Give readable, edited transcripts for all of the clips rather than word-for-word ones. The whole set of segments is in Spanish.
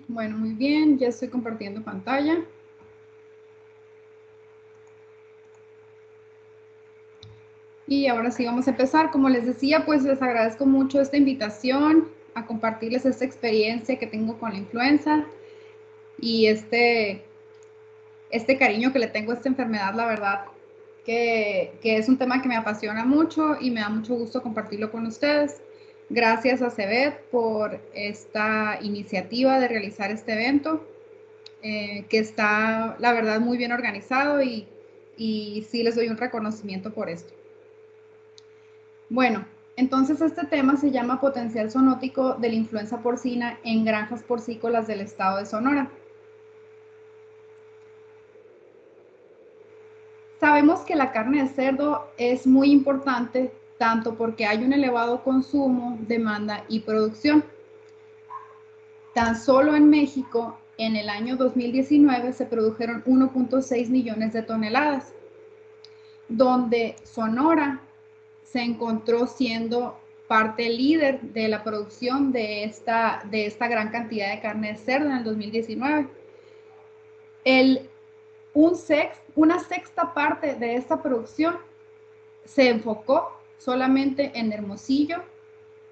Bueno, muy bien, ya estoy compartiendo pantalla. Y ahora sí vamos a empezar. Como les decía, pues les agradezco mucho esta invitación a compartirles esta experiencia que tengo con la influenza y este cariño que le tengo a esta enfermedad, la verdad, que es un tema que me apasiona mucho y me da mucho gusto compartirlo con ustedes. Gracias a CEBET por esta iniciativa de realizar este evento. Que está, la verdad, muy bien organizado y sí les doy un reconocimiento por esto. Bueno, entonces este tema se llama potencial zoonótico de la influenza porcina en granjas porcícolas del estado de Sonora. Sabemos que la carne de cerdo es muy importante tanto porque hay un elevado consumo, demanda y producción. Tan solo en México, en el año 2019 se produjeron 1.6 millones de toneladas, donde Sonora se encontró siendo parte líder de la producción de esta gran cantidad de carne de cerdo en el 2019. Una sexta parte de esta producción se enfocó solamente en Hermosillo,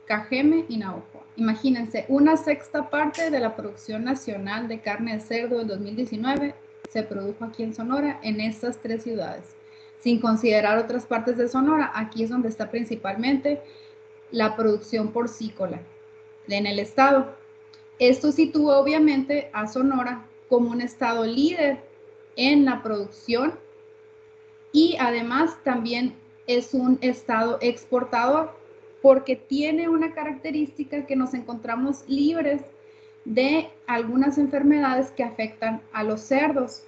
Cajeme y Navajo. Imagínense, una sexta parte de la producción nacional de carne de cerdo del 2019 se produjo aquí en Sonora, en estas 3 ciudades. Sin considerar otras partes de Sonora, aquí es donde está principalmente la producción porcícola en el estado. Esto sitúa obviamente a Sonora como un estado líder en la producción y además también es un estado exportador porque tiene una característica que nos encontramos libres de algunas enfermedades que afectan a los cerdos.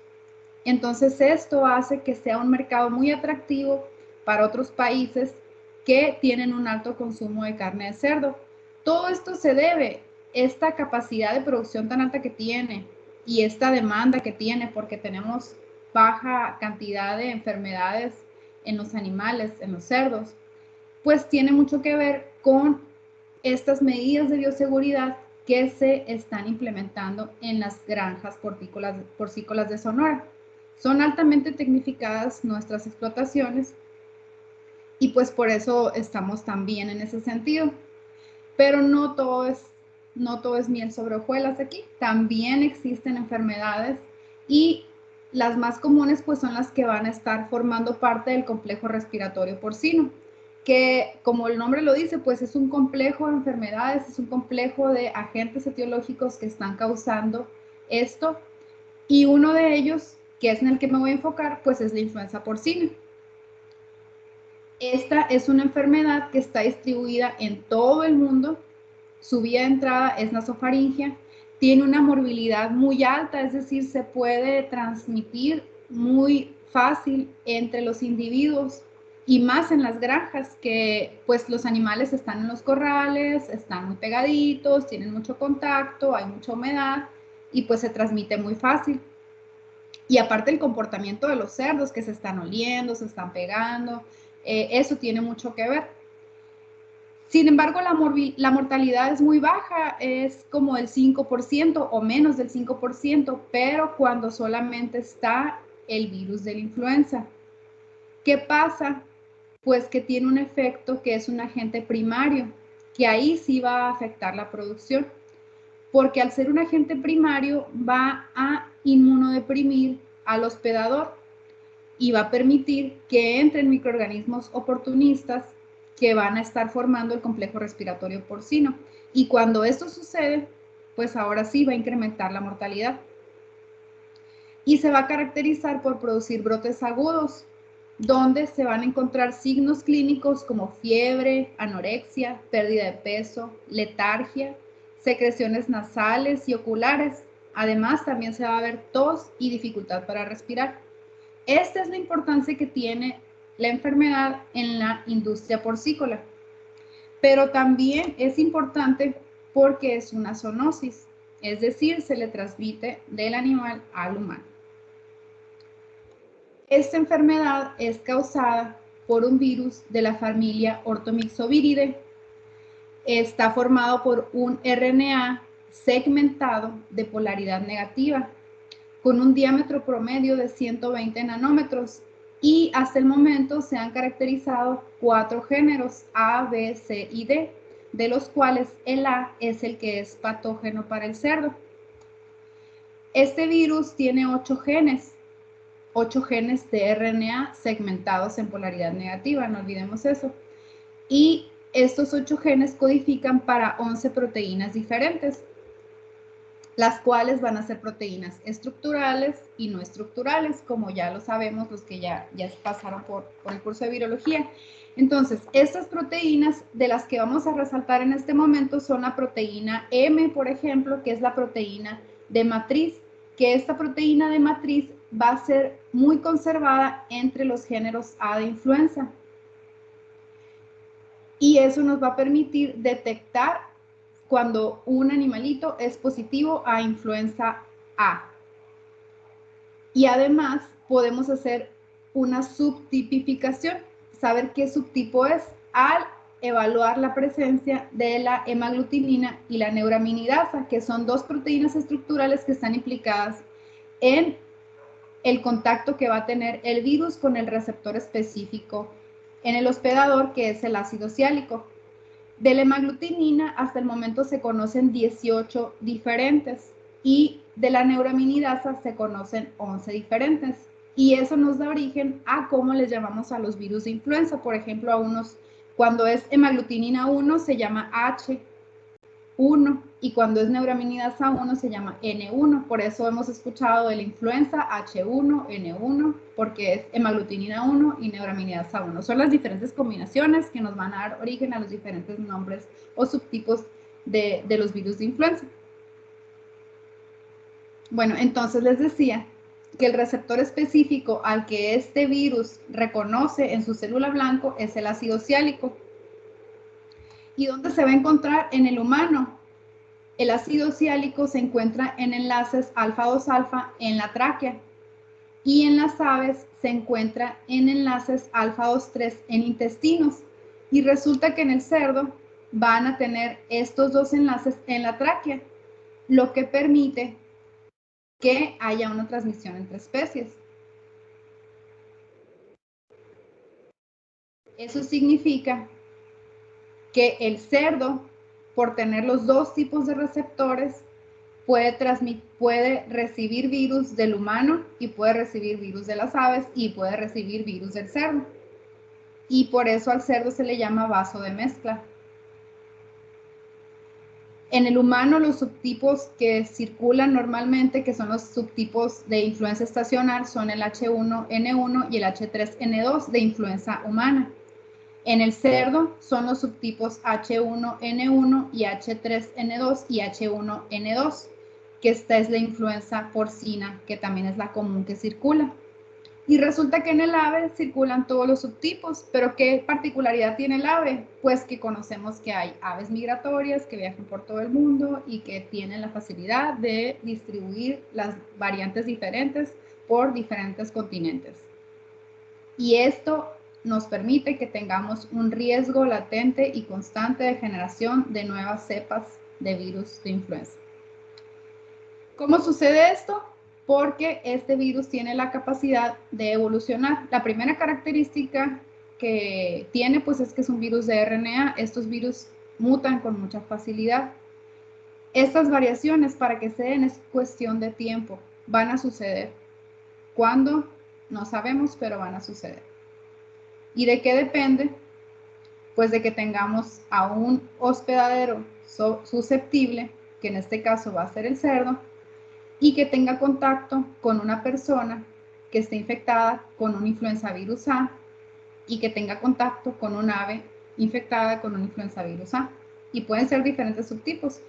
Entonces esto hace que sea un mercado muy atractivo para otros países que tienen un alto consumo de carne de cerdo. Todo esto se debe, esta capacidad de producción tan alta que tiene y esta demanda que tiene, porque tenemos baja cantidad de enfermedades en los animales, en los cerdos, pues tiene mucho que ver con estas medidas de bioseguridad que se están implementando en las granjas porcícolas de Sonora. Son altamente tecnificadas nuestras explotaciones y pues por eso estamos tan bien en ese sentido. Pero no todo es miel sobre hojuelas aquí. También existen enfermedades y las más comunes pues son las que van a estar formando parte del complejo respiratorio porcino, que como el nombre lo dice, pues es un complejo de enfermedades, es un complejo de agentes etiológicos que están causando esto, y uno de ellos, que es en el que me voy a enfocar, pues es la influenza porcina. Esta es una enfermedad que está distribuida en todo el mundo. Su vía de entrada es nasofaringea, tiene una morbilidad muy alta, es decir, se puede transmitir muy fácil entre los individuos y más en las granjas, que pues los animales están en los corrales, están muy pegaditos, tienen mucho contacto, hay mucha humedad y pues se transmite muy fácil. Y aparte el comportamiento de los cerdos que se están oliendo, se están pegando, eso tiene mucho que ver. Sin embargo, la mortalidad es muy baja, es como el 5% o menos del 5%, pero cuando solamente está el virus de la influenza. ¿Qué pasa? Pues que tiene un efecto que es un agente primario, que ahí sí va a afectar la producción, porque al ser un agente primario va a inmunodeprimir al hospedador y va a permitir que entren microorganismos oportunistas que van a estar formando el complejo respiratorio porcino. Y cuando esto sucede, pues ahora sí va a incrementar la mortalidad. Y se va a caracterizar por producir brotes agudos, donde se van a encontrar signos clínicos como fiebre, anorexia, pérdida de peso, letargia, secreciones nasales y oculares. Además, también se va a ver tos y dificultad para respirar. Esta es la importancia que tiene la enfermedad en la industria porcícola, pero también es importante porque es una zoonosis, es decir, se le transmite del animal al humano. Esta enfermedad es causada por un virus de la familia Orthomyxoviridae. Está formado por un RNA segmentado de polaridad negativa, con un diámetro promedio de 120 nanómetros, y hasta el momento se han caracterizado 4 géneros, A, B, C y D, de los cuales el A es el que es patógeno para el cerdo. Este virus tiene 8 genes de RNA segmentados en polaridad negativa, no olvidemos eso. Y estos 8 genes codifican para 11 proteínas diferentes, las cuales van a ser proteínas estructurales y no estructurales, como ya lo sabemos los que ya pasaron por el curso de virología. Entonces, estas proteínas de las que vamos a resaltar en este momento son la proteína M, por ejemplo, que es la proteína de matriz, que esta proteína de matriz va a ser muy conservada entre los géneros A de influenza. Y eso nos va a permitir detectar cuando un animalito es positivo a influenza A. Y además podemos hacer una subtipificación, saber qué subtipo es, al evaluar la presencia de la hemaglutinina y la neuraminidasa, que son 2 proteínas estructurales que están implicadas en el contacto que va a tener el virus con el receptor específico en el hospedador, que es el ácido siálico. De la hemaglutinina hasta el momento se conocen 18 diferentes y de la neuraminidasa se conocen 11 diferentes. Y eso nos da origen a cómo les llamamos a los virus de influenza. Por ejemplo, a unos, cuando es hemaglutinina 1 se llama H1 y cuando es neuraminidasa 1 se llama N1. Por eso hemos escuchado de la influenza H1, N1, porque es hemaglutinina 1 y neuraminidasa 1. Son las diferentes combinaciones que nos van a dar origen a los diferentes nombres o subtipos de los virus de influenza. Bueno, entonces les decía que el receptor específico al que este virus reconoce en su célula blanco es el ácido siálico. ¿Y dónde se va a encontrar? En el humano. El ácido siálico se encuentra en enlaces alfa-2-alfa en la tráquea y en las aves se encuentra en enlaces alfa-2-3 en intestinos. Y resulta que en el cerdo van a tener estos 2 enlaces en la tráquea, lo que permite que haya una transmisión entre especies. Eso significa que el cerdo, por tener los 2 tipos de receptores, puede recibir virus del humano y puede recibir virus de las aves y puede recibir virus del cerdo. Y por eso al cerdo se le llama vaso de mezcla. En el humano, los subtipos que circulan normalmente, que son los subtipos de influenza estacional, son el H1N1 y el H3N2 de influenza humana. En el cerdo son los subtipos H1N1 y H3N2 y H1N2, que esta es la influenza porcina, que también es la común que circula. Y resulta que en el ave circulan todos los subtipos, pero ¿qué particularidad tiene el ave? Pues que conocemos que hay aves migratorias que viajan por todo el mundo y que tienen la facilidad de distribuir las variantes diferentes por diferentes continentes. Y esto nos permite que tengamos un riesgo latente y constante de generación de nuevas cepas de virus de influenza. ¿Cómo sucede esto? Porque este virus tiene la capacidad de evolucionar. La primera característica que tiene, pues, es que es un virus de RNA. Estos virus mutan con mucha facilidad. Estas variaciones, para que se den, es cuestión de tiempo. Van a suceder. ¿Cuándo? No sabemos, pero van a suceder. ¿Y de qué depende? Pues de que tengamos a un hospedadero susceptible, que en este caso va a ser el cerdo, y que tenga contacto con una persona que esté infectada con un influenza virus A y que tenga contacto con un ave infectada con un influenza virus A. Y pueden ser diferentes subtipos,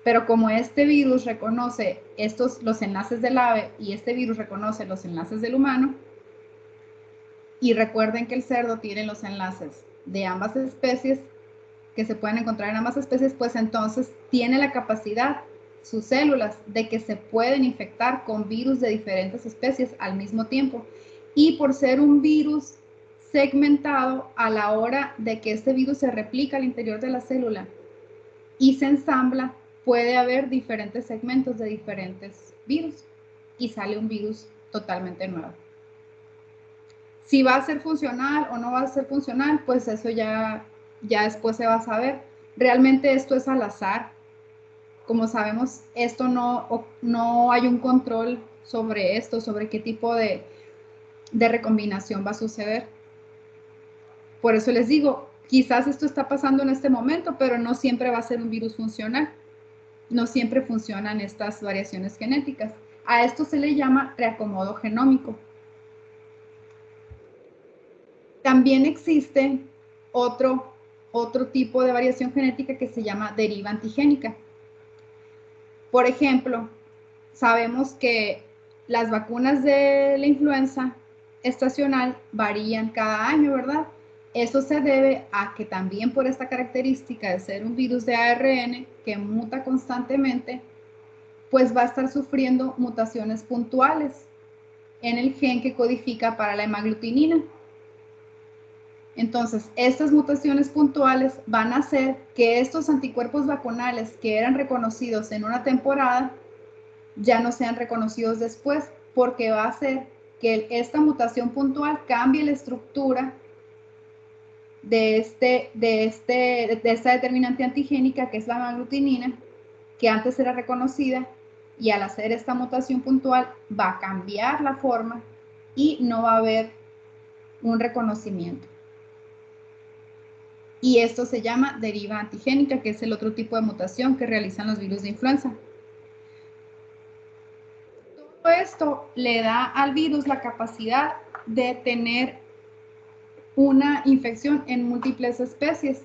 pero como este virus reconoce los enlaces del ave y este virus reconoce los enlaces del humano, y recuerden que el cerdo tiene los enlaces de ambas especies, que se pueden encontrar en ambas especies, pues entonces tiene la capacidad, sus células, de que se pueden infectar con virus de diferentes especies al mismo tiempo. Y por ser un virus segmentado, a la hora de que este virus se replica al interior de la célula y se ensambla, puede haber diferentes segmentos de diferentes virus y sale un virus totalmente nuevo. Si va a ser funcional o no va a ser funcional, pues eso ya después se va a saber. Realmente esto es al azar. Como sabemos, esto no hay un control sobre esto, sobre qué tipo de recombinación va a suceder. Por eso les digo, quizás esto está pasando en este momento, pero no siempre va a ser un virus funcional. No siempre funcionan estas variaciones genéticas. A esto se le llama reacomodo genómico. También existe otro tipo de variación genética que se llama deriva antigénica. Por ejemplo, sabemos que las vacunas de la influenza estacional varían cada año, ¿verdad? Eso se debe a que también por esta característica de ser un virus de ARN que muta constantemente, pues va a estar sufriendo mutaciones puntuales en el gen que codifica para la hemaglutinina. Entonces, estas mutaciones puntuales van a hacer que estos anticuerpos vacunales que eran reconocidos en una temporada ya no sean reconocidos después, porque va a hacer que esta mutación puntual cambie la estructura de esta determinante antigénica, que es la hemaglutinina, que antes era reconocida, y al hacer esta mutación puntual va a cambiar la forma y no va a haber un reconocimiento. Y esto se llama deriva antigénica, que es el otro tipo de mutación que realizan los virus de influenza. Todo esto le da al virus la capacidad de tener una infección en múltiples especies.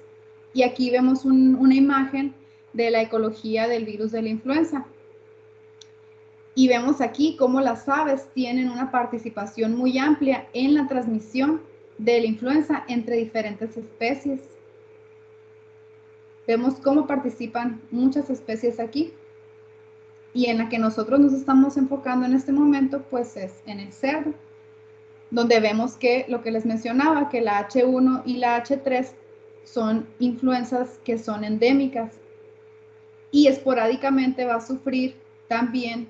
Y aquí vemos una imagen de la ecología del virus de la influenza. Y vemos aquí cómo las aves tienen una participación muy amplia en la transmisión de la influenza entre diferentes especies. Vemos cómo participan muchas especies aquí. Y en la que nosotros nos estamos enfocando en este momento, pues es en el cerdo, donde vemos que lo que les mencionaba, que la H1 y la H3 son influencias que son endémicas y esporádicamente va a sufrir también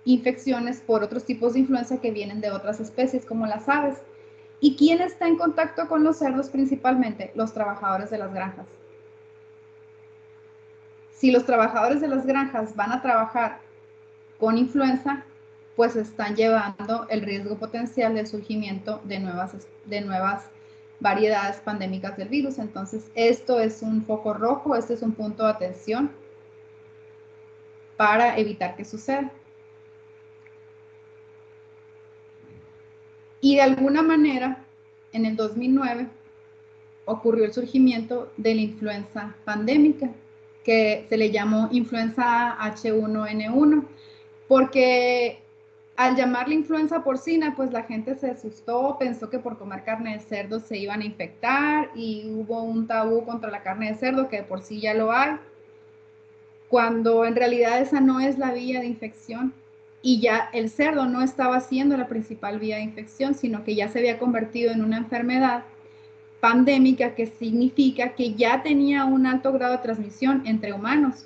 infecciones por otros tipos de influenza que vienen de otras especies, como las aves. ¿Y quién está en contacto con los cerdos principalmente? Los trabajadores de las granjas. Si los trabajadores de las granjas van a trabajar con influenza, pues están llevando el riesgo potencial del surgimiento de nuevas variedades pandémicas del virus. Entonces, esto es un foco rojo, este es un punto de atención para evitar que suceda. Y de alguna manera, en el 2009, ocurrió el surgimiento de la influenza pandémica, que se le llamó influenza H1N1, porque al llamarle influenza porcina, pues la gente se asustó, pensó que por comer carne de cerdo se iban a infectar y hubo un tabú contra la carne de cerdo, que de por sí ya lo hay, cuando en realidad esa no es la vía de infección y ya el cerdo no estaba siendo la principal vía de infección, sino que ya se había convertido en una enfermedad pandémica, que significa que ya tenía un alto grado de transmisión entre humanos.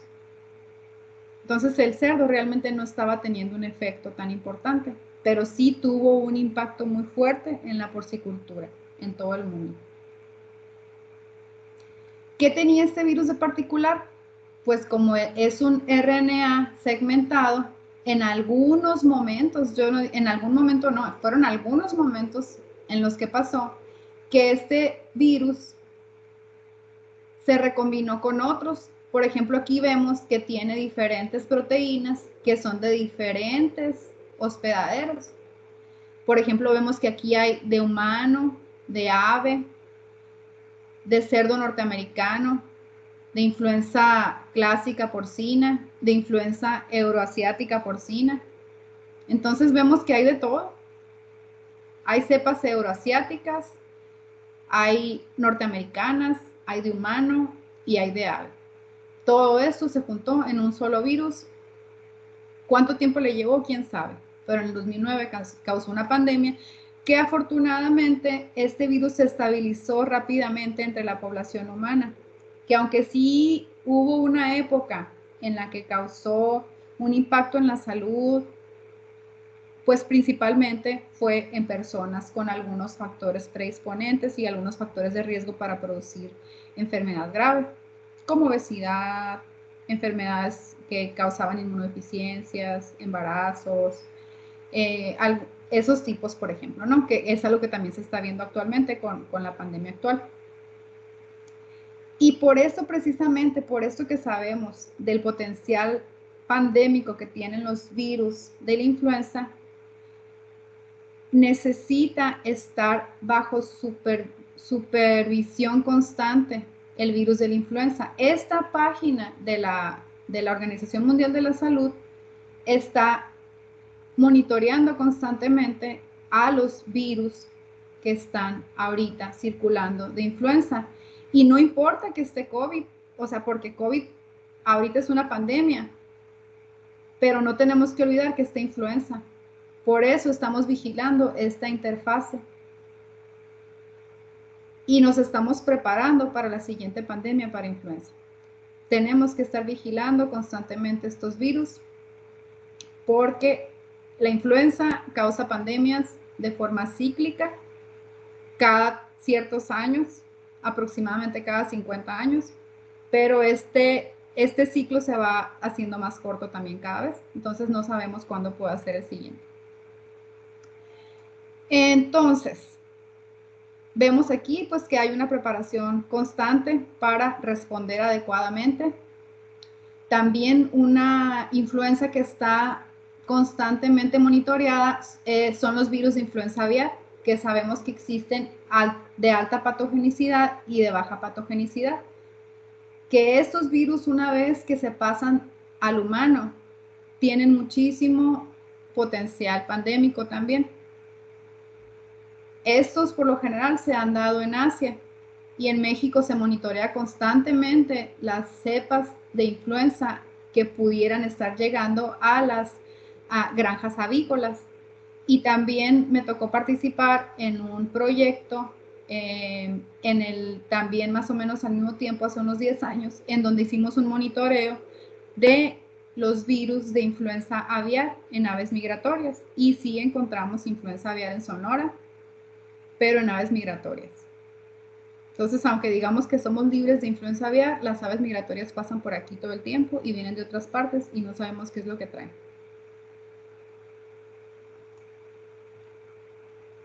Entonces el cerdo realmente no estaba teniendo un efecto tan importante, pero sí tuvo un impacto muy fuerte en la porcicultura en todo el mundo. ¿Qué tenía este virus de particular? Pues como es un RNA segmentado, en algunos momentos, fueron algunos momentos en los que pasó que este virus se recombinó con otros. Por ejemplo, aquí vemos que tiene diferentes proteínas que son de diferentes hospedaderos. Por ejemplo, vemos que aquí hay de humano, de ave, de cerdo norteamericano, de influenza clásica porcina, de influenza euroasiática porcina. Entonces vemos que hay de todo. Hay cepas euroasiáticas, hay norteamericanas, hay de humano y hay de ave. Todo esto se juntó en un solo virus. ¿Cuánto tiempo le llevó? ¿Quién sabe? Pero en el 2009 causó una pandemia que afortunadamente este virus se estabilizó rápidamente entre la población humana. Que aunque sí hubo una época en la que causó un impacto en la salud, pues principalmente fue en personas con algunos factores predisponentes y algunos factores de riesgo para producir enfermedad grave, como obesidad, enfermedades que causaban inmunodeficiencias, embarazos, esos tipos, por ejemplo, ¿no? Que es algo que también se está viendo actualmente con la pandemia actual. Y por eso, precisamente, por esto que sabemos del potencial pandémico que tienen los virus de la influenza, necesita estar bajo supervisión constante el virus de la influenza. Esta página de la Organización Mundial de la Salud está monitoreando constantemente a los virus que están ahorita circulando de influenza. Y no importa que esté COVID, o sea, porque COVID ahorita es una pandemia, pero no tenemos que olvidar que está influenza. Por eso estamos vigilando esta interfase y nos estamos preparando para la siguiente pandemia para influenza. Tenemos que estar vigilando constantemente estos virus porque la influenza causa pandemias de forma cíclica cada ciertos años, aproximadamente cada 50 años, pero este ciclo se va haciendo más corto también cada vez, entonces no sabemos cuándo pueda ser el siguiente. Entonces, vemos aquí pues que hay una preparación constante para responder adecuadamente. También una influenza que está constantemente monitoreada son los virus de influenza aviar, que sabemos que existen de alta patogenicidad y de baja patogenicidad. Que estos virus, una vez que se pasan al humano, tienen muchísimo potencial pandémico también. Estos por lo general se han dado en Asia y en México se monitorea constantemente las cepas de influenza que pudieran estar llegando a las granjas avícolas. Y también me tocó participar en un proyecto también más o menos al mismo tiempo, hace unos 10 años, en donde hicimos un monitoreo de los virus de influenza aviar en aves migratorias. Y sí encontramos influenza aviar en Sonora, pero en aves migratorias. Entonces, aunque digamos que somos libres de influenza aviar, las aves migratorias pasan por aquí todo el tiempo y vienen de otras partes y no sabemos qué es lo que traen.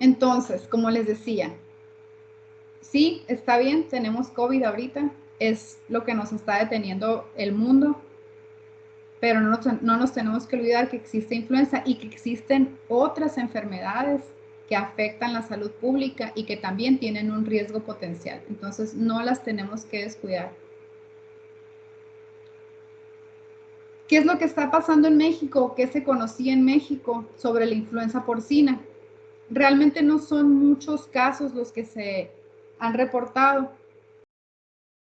Entonces, como les decía, sí, está bien, tenemos COVID ahorita, es lo que nos está deteniendo el mundo, pero no nos tenemos que olvidar que existe influenza y que existen otras enfermedades que afectan la salud pública y que también tienen un riesgo potencial. Entonces, no las tenemos que descuidar. ¿Qué es lo que está pasando en México? ¿Qué se conocía en México sobre la influenza porcina? Realmente no son muchos casos los que se han reportado.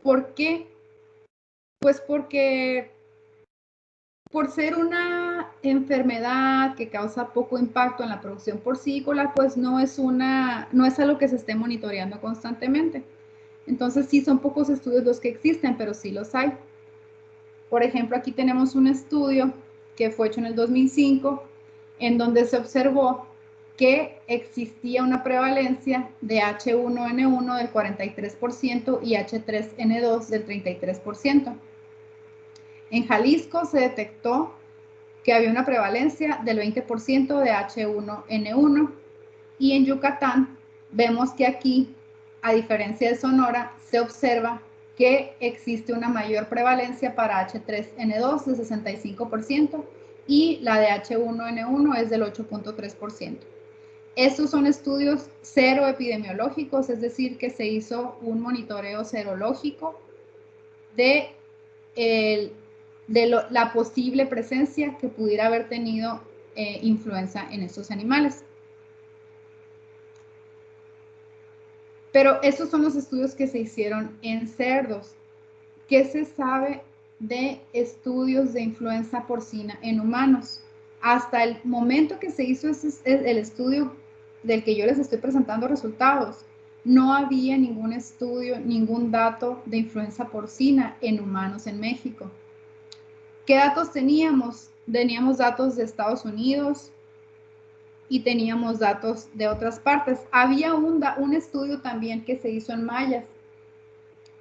¿Por qué? Pues porque por ser una enfermedad que causa poco impacto en la producción porcícola, pues no es algo que se esté monitoreando constantemente. Entonces sí son pocos estudios los que existen, pero sí los hay. Por ejemplo, aquí tenemos un estudio que fue hecho en el 2005, en donde se observó que existía una prevalencia de H1N1 del 43% y H3N2 del 33%. En Jalisco se detectó que había una prevalencia del 20% de H1N1 y en Yucatán vemos que aquí, a diferencia de Sonora, se observa que existe una mayor prevalencia para H3N2 de 65% y la de H1N1 es del 8.3%. Estos son estudios cero epidemiológicos, es decir, que se hizo un monitoreo serológico de la posible presencia que pudiera haber tenido influenza en estos animales. Pero estos son los estudios que se hicieron en cerdos. ¿Qué se sabe de estudios de influenza porcina en humanos? Hasta el momento que se hizo el estudio del que yo les estoy presentando resultados, no había ningún estudio, ningún dato de influenza porcina en humanos en México. ¿Qué datos teníamos? Teníamos datos de Estados Unidos y teníamos datos de otras partes. Había un estudio también que se hizo en mayas,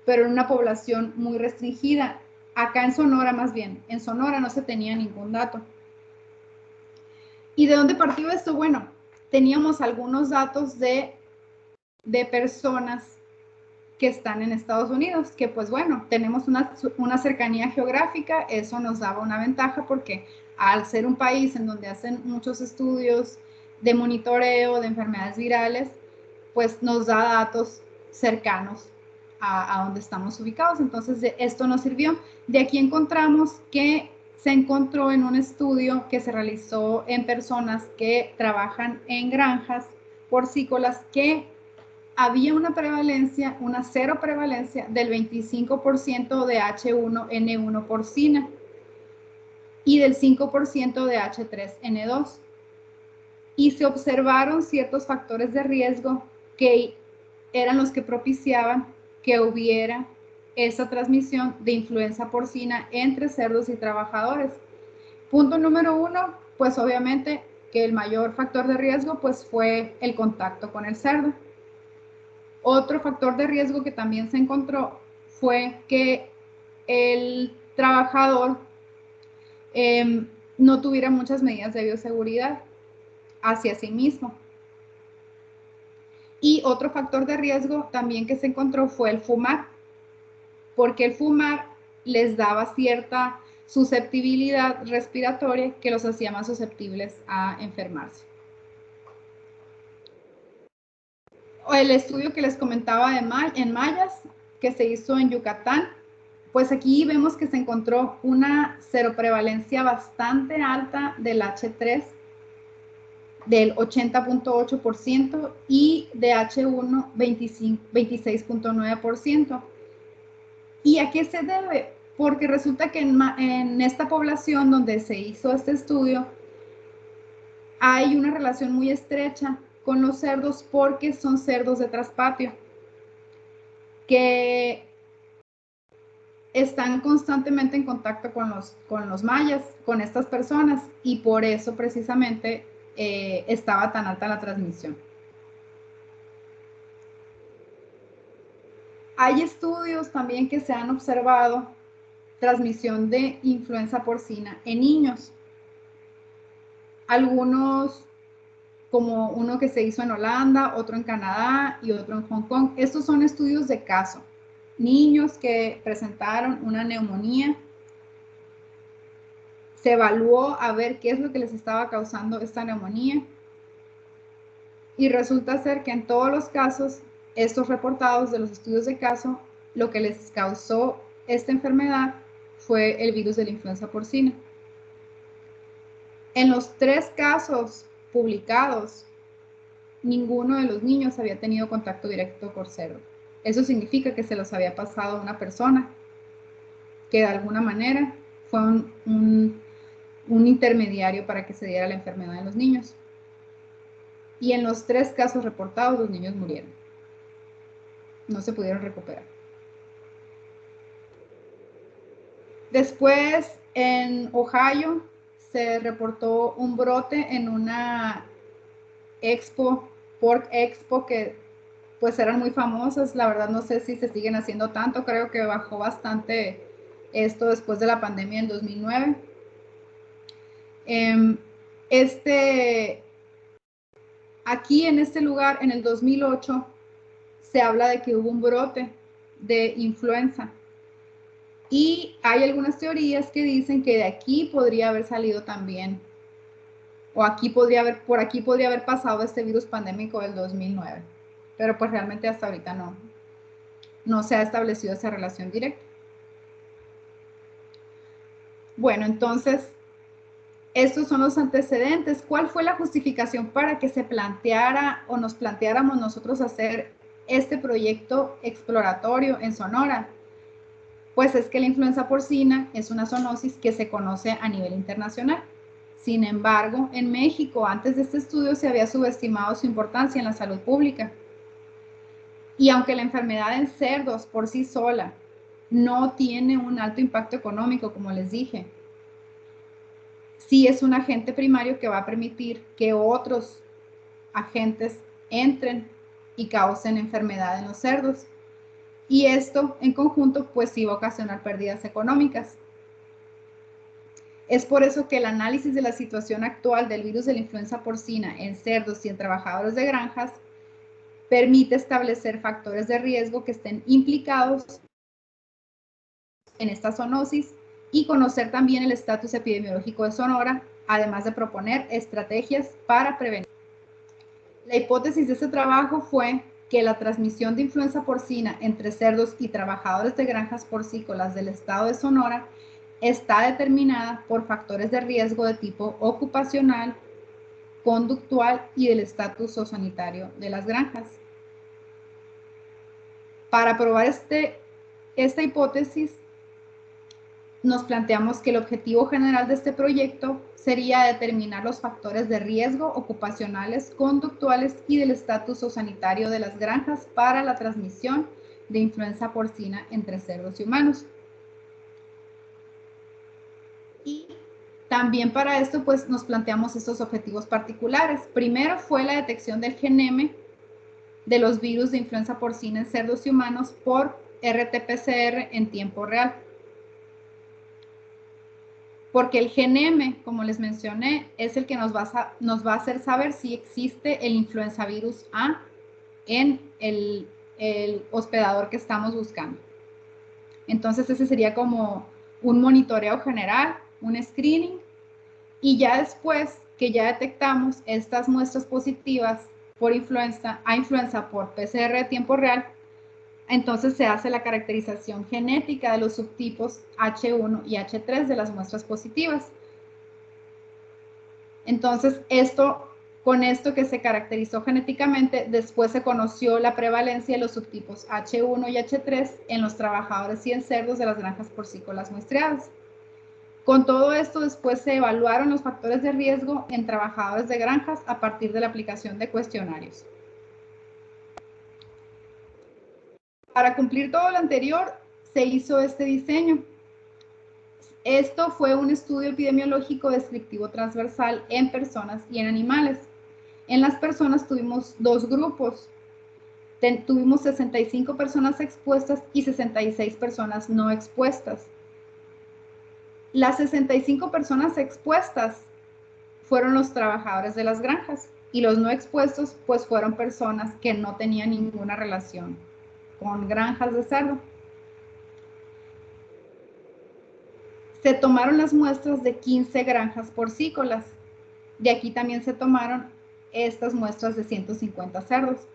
pero en una población muy restringida. Acá en Sonora, más bien, en Sonora no se tenía ningún dato. ¿Y de dónde partió esto? Bueno, teníamos algunos datos de personas que están en Estados Unidos, que pues bueno, tenemos una cercanía geográfica, eso nos daba una ventaja porque al ser un país en donde hacen muchos estudios de monitoreo de enfermedades virales, pues nos da datos cercanos a donde estamos ubicados. Entonces, esto nos sirvió. De aquí encontramos que se encontró en un estudio que se realizó en personas que trabajan en granjas porcícolas que había una prevalencia, una cero prevalencia del 25% de H1N1 porcina y del 5% de H3N2. Y se observaron ciertos factores de riesgo que eran los que propiciaban que hubiera esa transmisión de influenza porcina entre cerdos y trabajadores. Punto número 1, pues obviamente que el mayor factor de riesgo pues fue el contacto con el cerdo. Otro factor de riesgo que también se encontró fue que el trabajador no tuviera muchas medidas de bioseguridad hacia sí mismo. Y otro factor de riesgo también que se encontró fue el fumar, porque el fumar les daba cierta susceptibilidad respiratoria que los hacía más susceptibles a enfermarse. El estudio que les comentaba en mayas, que se hizo en Yucatán, pues aquí vemos que se encontró una seroprevalencia bastante alta del H3, del 80.8% y de H1 26.9%. ¿Y a qué se debe? Porque resulta que en esta población donde se hizo este estudio hay una relación muy estrecha con los cerdos porque son cerdos de traspatio que están constantemente en contacto con los mayas, con estas personas, y por eso precisamente estaba tan alta la transmisión. Hay estudios también que se han observado transmisión de influenza porcina en niños. Algunos, como uno que se hizo en Holanda, otro en Canadá y otro en Hong Kong. Estos son estudios de caso. Niños que presentaron una neumonía. Se evaluó a ver qué es lo que les estaba causando esta neumonía. Y resulta ser que en todos los casos, estos reportados de los estudios de caso, lo que les causó esta enfermedad fue el virus de la influenza porcina. En los 3 casos publicados, ninguno de los niños había tenido contacto directo con cerdo. Eso significa que se los había pasado a una persona que de alguna manera fue un intermediario para que se diera la enfermedad en los niños. Y en los 3 casos reportados, los niños murieron. No se pudieron recuperar. Después, en Ohio, se reportó un brote en una expo, Pork Expo, que pues eran muy famosas. La verdad no sé si se siguen haciendo tanto. Creo que bajó bastante esto después de la pandemia en 2009. Aquí en este lugar, en el 2008, se habla de que hubo un brote de influenza. Y hay algunas teorías que dicen que de aquí podría haber salido también, o por aquí podría haber pasado este virus pandémico del 2009. Pero pues realmente hasta ahorita no se ha establecido esa relación directa. Bueno, entonces, estos son los antecedentes. ¿Cuál fue la justificación para que se planteara o nos planteáramos nosotros hacer este proyecto exploratorio en Sonora? Pues es que la influenza porcina es una zoonosis que se conoce a nivel internacional. Sin embargo, en México, antes de este estudio, se había subestimado su importancia en la salud pública. Y aunque la enfermedad en cerdos por sí sola no tiene un alto impacto económico, como les dije, sí es un agente primario que va a permitir que otros agentes entren y causen enfermedad en los cerdos. Y esto en conjunto pues sí va a ocasionar pérdidas económicas. Es por eso que el análisis de la situación actual del virus de la influenza porcina en cerdos y en trabajadores de granjas permite establecer factores de riesgo que estén implicados en esta zoonosis y conocer también el estatus epidemiológico de Sonora, además de proponer estrategias para prevenir. La hipótesis de este trabajo fue que la transmisión de influenza porcina entre cerdos y trabajadores de granjas porcícolas del estado de Sonora está determinada por factores de riesgo de tipo ocupacional, conductual y del estatus zoosanitario de las granjas. Para probar esta hipótesis, nos planteamos que el objetivo general de este proyecto sería determinar los factores de riesgo ocupacionales, conductuales y del estatus zoosanitario de las granjas para la transmisión de influenza porcina entre cerdos y humanos. Y también para esto, pues, nos planteamos estos objetivos particulares. Primero fue la detección del geneme de los virus de influenza porcina en cerdos y humanos por RT-PCR en tiempo real. Porque el geneme, como les mencioné, es el que nos va a hacer saber si existe el influenza virus A en el hospedador que estamos buscando. Entonces ese sería como un monitoreo general, un screening, y ya después que ya detectamos estas muestras positivas por influenza por PCR de tiempo real, entonces se hace la caracterización genética de los subtipos H1 y H3 de las muestras positivas. Entonces, con esto que se caracterizó genéticamente, después se conoció la prevalencia de los subtipos H1 y H3 en los trabajadores y en cerdos de las granjas porcícolas muestreadas. Con todo esto, después se evaluaron los factores de riesgo en trabajadores de granjas a partir de la aplicación de cuestionarios. Para cumplir todo lo anterior, se hizo este diseño. Esto fue un estudio epidemiológico descriptivo transversal en personas y en animales. En las personas tuvimos dos grupos. Tuvimos 65 personas expuestas y 66 personas no expuestas. Las 65 personas expuestas fueron los trabajadores de las granjas y los no expuestos pues fueron personas que no tenían ninguna relación con granjas de cerdo. Se tomaron las muestras de 15 granjas porcícolas. De aquí también se tomaron estas muestras de 150 cerdos.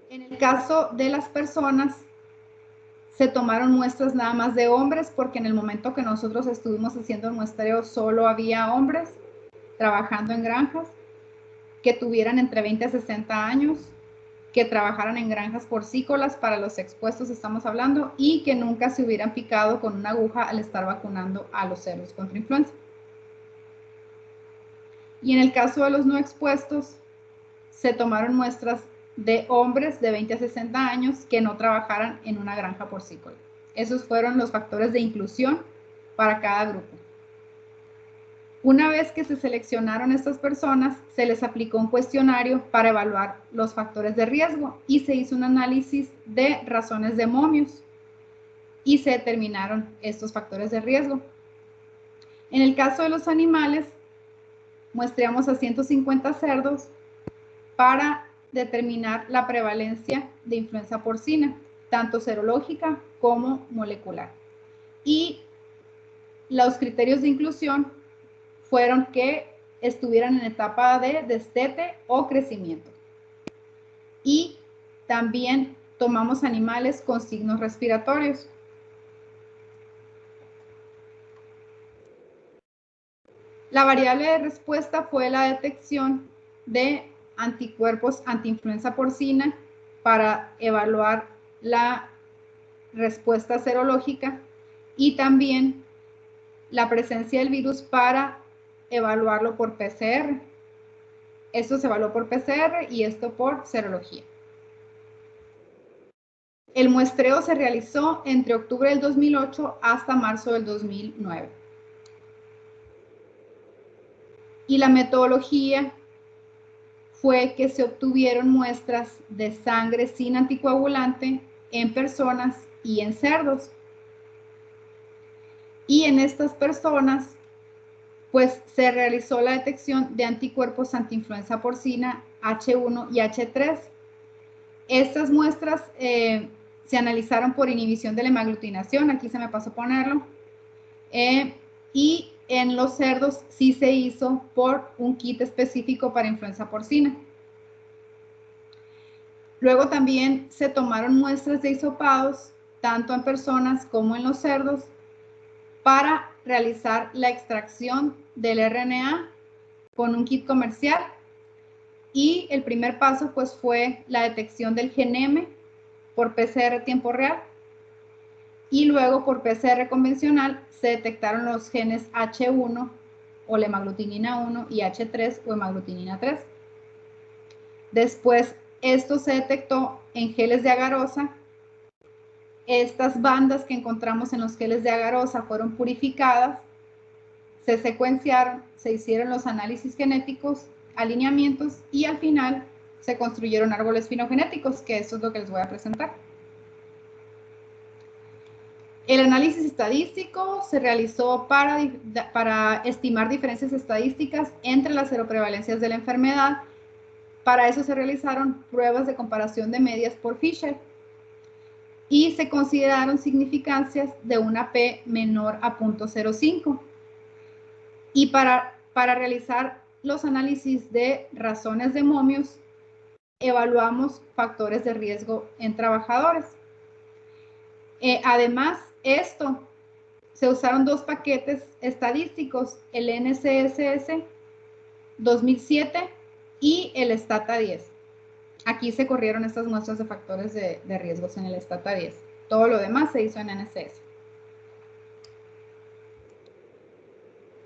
En el caso de las personas, se tomaron muestras nada más de hombres porque en el momento que nosotros estuvimos haciendo el muestreo solo había hombres trabajando en granjas que tuvieran entre 20 a 60 años, que trabajaran en granjas porcícolas, para los expuestos estamos hablando, y que nunca se hubieran picado con una aguja al estar vacunando a los cerdos contra influenza. Y en el caso de los no expuestos, se tomaron muestras de hombres de 20 a 60 años que no trabajaran en una granja porcícola. Esos fueron los factores de inclusión para cada grupo. Una vez que se seleccionaron estas personas, se les aplicó un cuestionario para evaluar los factores de riesgo y se hizo un análisis de razones de momios y se determinaron estos factores de riesgo. En el caso de los animales, muestreamos a 150 cerdos para determinar la prevalencia de influenza porcina, tanto serológica como molecular. Y los criterios de inclusión fueron que estuvieran en etapa de destete o crecimiento. Y también tomamos animales con signos respiratorios. La variable de respuesta fue la detección de anticuerpos antiinfluenza porcina para evaluar la respuesta serológica y también la presencia del virus para evaluarlo por PCR. Esto se evaluó por PCR y esto por serología. El muestreo se realizó entre octubre del 2008 hasta marzo del 2009. Y la metodología fue que se obtuvieron muestras de sangre sin anticoagulante en personas y en cerdos. Y en estas personas, pues se realizó la detección de anticuerpos antiinfluenza porcina H1 y H3. Estas muestras se analizaron por inhibición de la hemaglutinación, aquí se me pasó ponerlo, y en los cerdos sí se hizo por un kit específico para influenza porcina. Luego también se tomaron muestras de hisopados, tanto en personas como en los cerdos, para realizar la extracción del RNA con un kit comercial. Y el primer paso pues fue la detección del gen M por PCR tiempo real. Y luego por PCR convencional se detectaron los genes H1 o la hemaglutinina 1 y H3 o hemaglutinina 3. Después esto se detectó en geles de agarosa. Estas bandas que encontramos en los geles de agarosa fueron purificadas, se secuenciaron, se hicieron los análisis genéticos, alineamientos y al final se construyeron árboles filogenéticos, que eso es lo que les voy a presentar. El análisis estadístico se realizó para estimar diferencias estadísticas entre las seroprevalencias de la enfermedad. Para eso se realizaron pruebas de comparación de medias por Fisher y se consideraron significancias de una P menor a 0.05. Y para realizar los análisis de razones de momios, evaluamos factores de riesgo en trabajadores. Además, se usaron dos paquetes estadísticos, el NCSS 2007 y el STATA 10. Aquí se corrieron estas muestras de factores de riesgos en el STATA 10. Todo lo demás se hizo en NCS.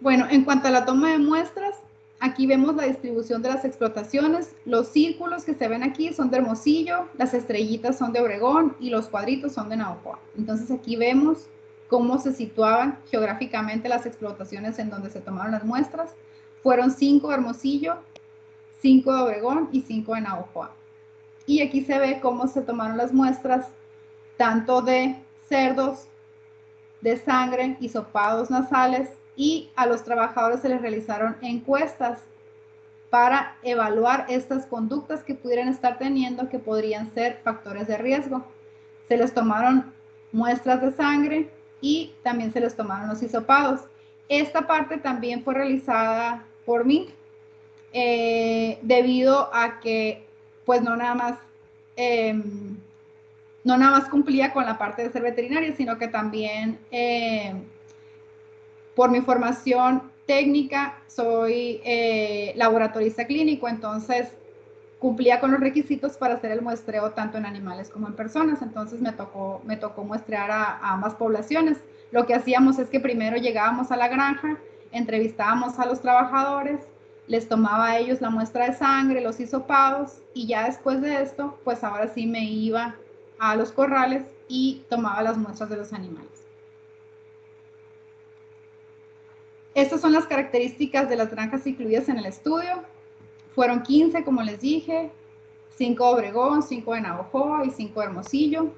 Bueno, en cuanto a la toma de muestras, aquí vemos la distribución de las explotaciones. Los círculos que se ven aquí son de Hermosillo, las estrellitas son de Obregón y los cuadritos son de Navojoa. Entonces aquí vemos cómo se situaban geográficamente las explotaciones en donde se tomaron las muestras. Fueron 5 de Hermosillo, 5 de Obregón y 5 de Navojoa. Y aquí se ve cómo se tomaron las muestras tanto de cerdos, de sangre, hisopados nasales, y a los trabajadores se les realizaron encuestas para evaluar estas conductas que pudieran estar teniendo, que podrían ser factores de riesgo. Se les tomaron muestras de sangre y también se les tomaron los hisopados. Esta parte también fue realizada por mí, debido a que pues no nada más cumplía con la parte de ser veterinaria, sino que también por mi formación técnica soy laboratorista clínico, entonces cumplía con los requisitos para hacer el muestreo tanto en animales como en personas. Entonces me tocó muestrear a ambas poblaciones. Lo que hacíamos es que primero llegábamos a la granja, entrevistábamos a los trabajadores, les tomaba a ellos la muestra de sangre, los hisopados, y ya después de esto, pues ahora sí me iba a los corrales y tomaba las muestras de los animales. Estas son las características de las granjas incluidas en el estudio. Fueron 15, como les dije, 5 de Obregón, 5 de Navojoa y 5 de Hermosillo.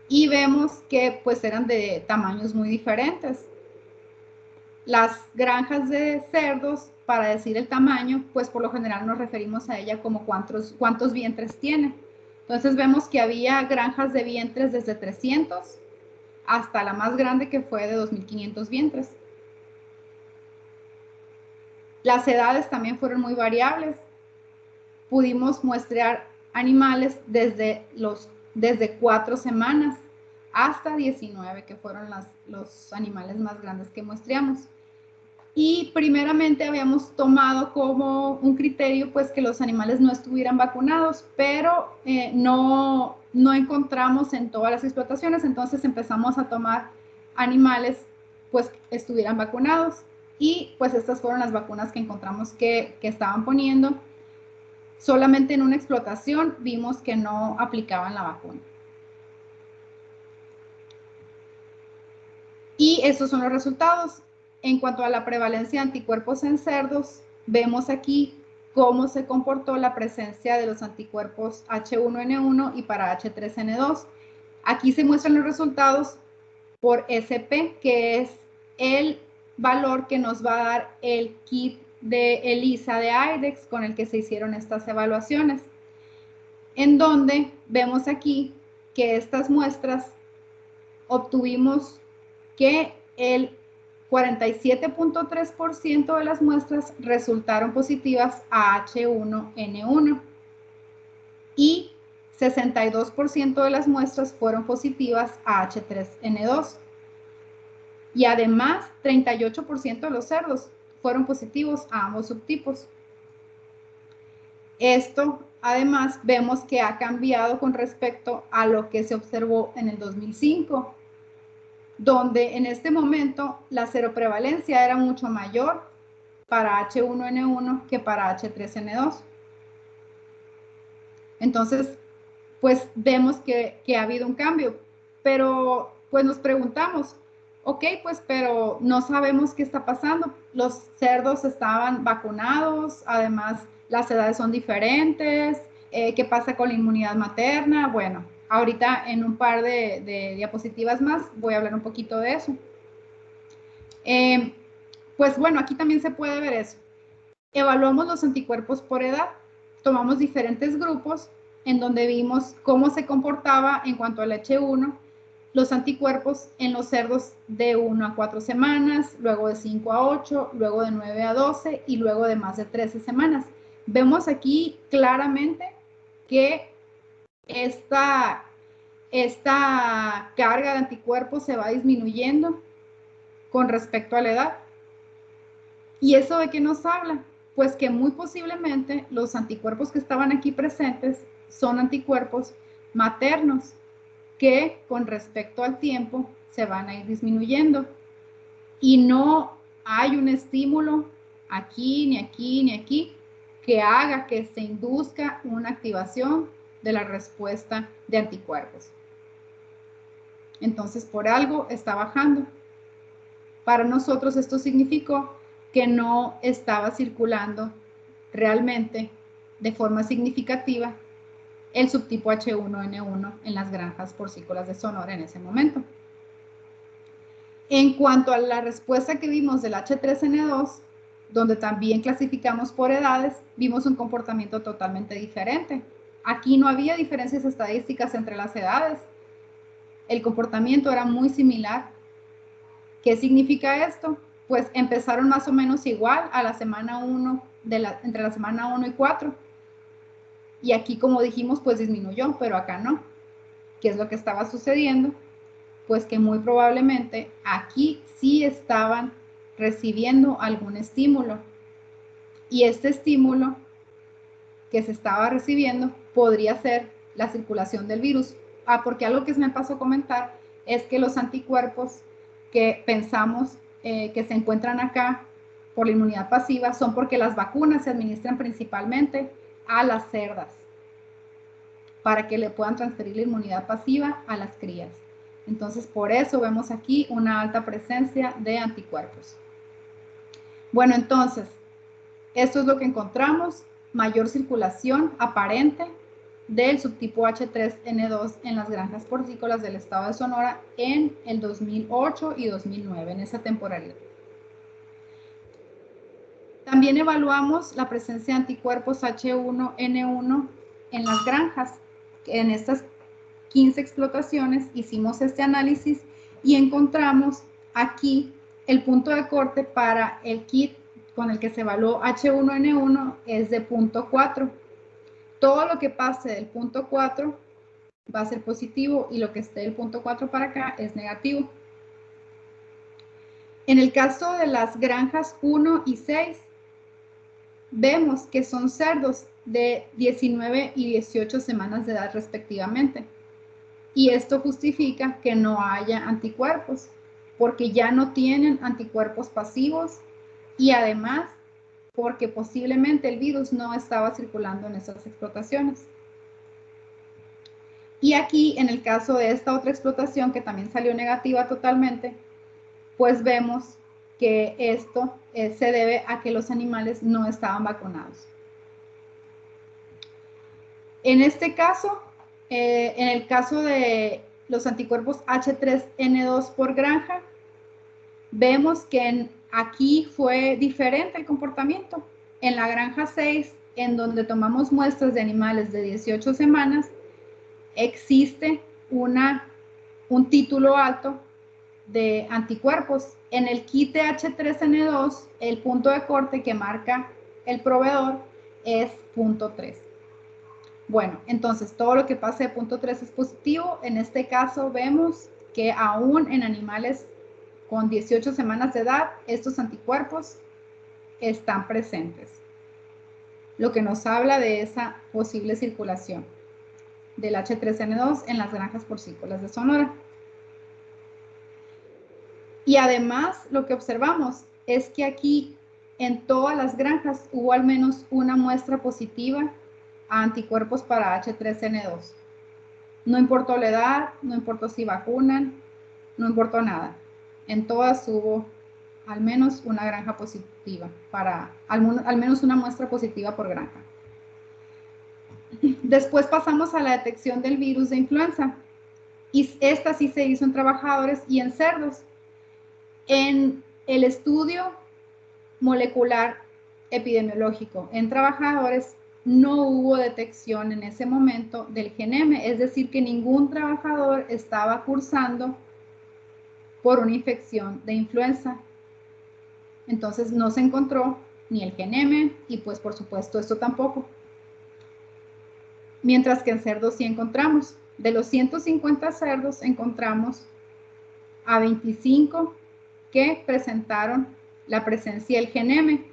Y vemos que pues eran de tamaños muy diferentes. Las granjas de cerdos, para decir el tamaño, pues por lo general nos referimos a ella como cuántos vientres tiene. Entonces vemos que había granjas de vientres desde 300 hasta la más grande, que fue de 2.500 vientres. Las edades también fueron muy variables. Pudimos muestrear animales desde 4 semanas hasta 19, que fueron los animales más grandes que muestreamos. Y primeramente habíamos tomado como un criterio pues que los animales no estuvieran vacunados, pero no encontramos en todas las explotaciones, entonces empezamos a tomar animales pues que estuvieran vacunados, y pues estas fueron las vacunas que encontramos que estaban poniendo. Solamente en una explotación vimos que no aplicaban la vacuna. Y esos son los resultados. En cuanto a la prevalencia de anticuerpos en cerdos, vemos aquí cómo se comportó la presencia de los anticuerpos H1N1 y para H3N2. Aquí se muestran los resultados por SP, que es el valor que nos va a dar el kit de ELISA de IDEXX con el que se hicieron estas evaluaciones, en donde vemos aquí que estas muestras obtuvimos que el 47.3% de las muestras resultaron positivas a H1N1 y 62% de las muestras fueron positivas a H3N2. Y además, 38% de los cerdos fueron positivos a ambos subtipos. Esto, además, vemos que ha cambiado con respecto a lo que se observó en el 2005, donde en este momento la seroprevalencia era mucho mayor para H1N1 que para H3N2. Entonces, pues vemos que ha habido un cambio, pero pues nos preguntamos, ok, pues pero no sabemos qué está pasando. Los cerdos estaban vacunados, además las edades son diferentes, ¿qué pasa con la inmunidad materna? Bueno, ahorita en un par de diapositivas más voy a hablar un poquito de eso. Pues bueno, aquí también se puede ver eso. Evaluamos los anticuerpos por edad, tomamos diferentes grupos en donde vimos cómo se comportaba en cuanto al H1 los anticuerpos en los cerdos de 1 a 4 semanas, luego de 5 a 8, luego de 9 a 12 y luego de más de 13 semanas. Vemos aquí claramente que esta carga de anticuerpos se va disminuyendo con respecto a la edad. ¿Y eso de qué nos habla? Pues que muy posiblemente los anticuerpos que estaban aquí presentes son anticuerpos maternos que con respecto al tiempo se van a ir disminuyendo y no hay un estímulo aquí, ni aquí, ni aquí que haga que se induzca una activación de la respuesta de anticuerpos. Entonces, por algo está bajando. Para nosotros esto significó que no estaba circulando realmente de forma significativa el subtipo H1N1 en las granjas porcícolas de Sonora en ese momento. En cuanto a la respuesta que vimos del H3N2, donde también clasificamos por edades, vimos un comportamiento totalmente diferente. Aquí no había diferencias estadísticas entre las edades. El comportamiento era muy similar. ¿Qué significa esto? Pues empezaron más o menos igual a la semana 1, entre la semana 1 y 4. Y aquí, como dijimos, pues disminuyó, pero acá no. ¿Qué es lo que estaba sucediendo? Pues que muy probablemente aquí sí estaban recibiendo algún estímulo. Y este estímulo que se estaba recibiendo podría ser la circulación del virus. Porque algo que se me pasó a comentar es que los anticuerpos que pensamos que se encuentran acá por la inmunidad pasiva son porque las vacunas se administran principalmente a las cerdas para que le puedan transferir la inmunidad pasiva a las crías. Entonces, por eso vemos aquí una alta presencia de anticuerpos. Bueno, entonces, esto es lo que encontramos, mayor circulación aparente del subtipo H3N2 en las granjas porcícolas del estado de Sonora en el 2008 y 2009, en esa temporalidad. También evaluamos la presencia de anticuerpos H1N1 en las granjas. En estas 15 explotaciones hicimos este análisis y encontramos aquí el punto de corte para el kit con el que se evaluó H1N1 es de 0.4. Todo lo que pase del 0.4 va a ser positivo y lo que esté del 0.4 para acá es negativo. En el caso de las granjas 1 y 6, vemos que son cerdos de 19 y 18 semanas de edad respectivamente. Y esto justifica que no haya anticuerpos, porque ya no tienen anticuerpos pasivos y además porque posiblemente el virus no estaba circulando en esas explotaciones. Y aquí, en el caso de esta otra explotación que también salió negativa totalmente, pues vemos que esto se debe a que los animales no estaban vacunados. En este caso, en el caso de los anticuerpos H3N2 por granja, vemos que aquí fue diferente el comportamiento. En la granja 6, en donde tomamos muestras de animales de 18 semanas, existe un título alto de anticuerpos. En el kit de H3N2, el punto de corte que marca el proveedor es 0.3. Bueno, entonces todo lo que pase de 0.3 es positivo. En este caso vemos que aún en animales con 18 semanas de edad, estos anticuerpos están presentes, lo que nos habla de esa posible circulación del H3N2 en las granjas porcícolas de Sonora. Y además, lo que observamos es que aquí en todas las granjas hubo al menos una muestra positiva a anticuerpos para H3N2. No importó la edad, no importó si vacunan, no importó nada. En todas hubo al menos una granja positiva, al menos una muestra positiva por granja. Después pasamos a la detección del virus de influenza. Y esta sí se hizo en trabajadores y en cerdos. En el estudio molecular epidemiológico en trabajadores no hubo detección en ese momento del gen M, es decir, que ningún trabajador estaba cursando por una infección de influenza. Entonces no se encontró ni el gen M y pues por supuesto esto tampoco. Mientras que en cerdos sí encontramos. De los 150 cerdos encontramos a 25 que presentaron la presencia del gen M.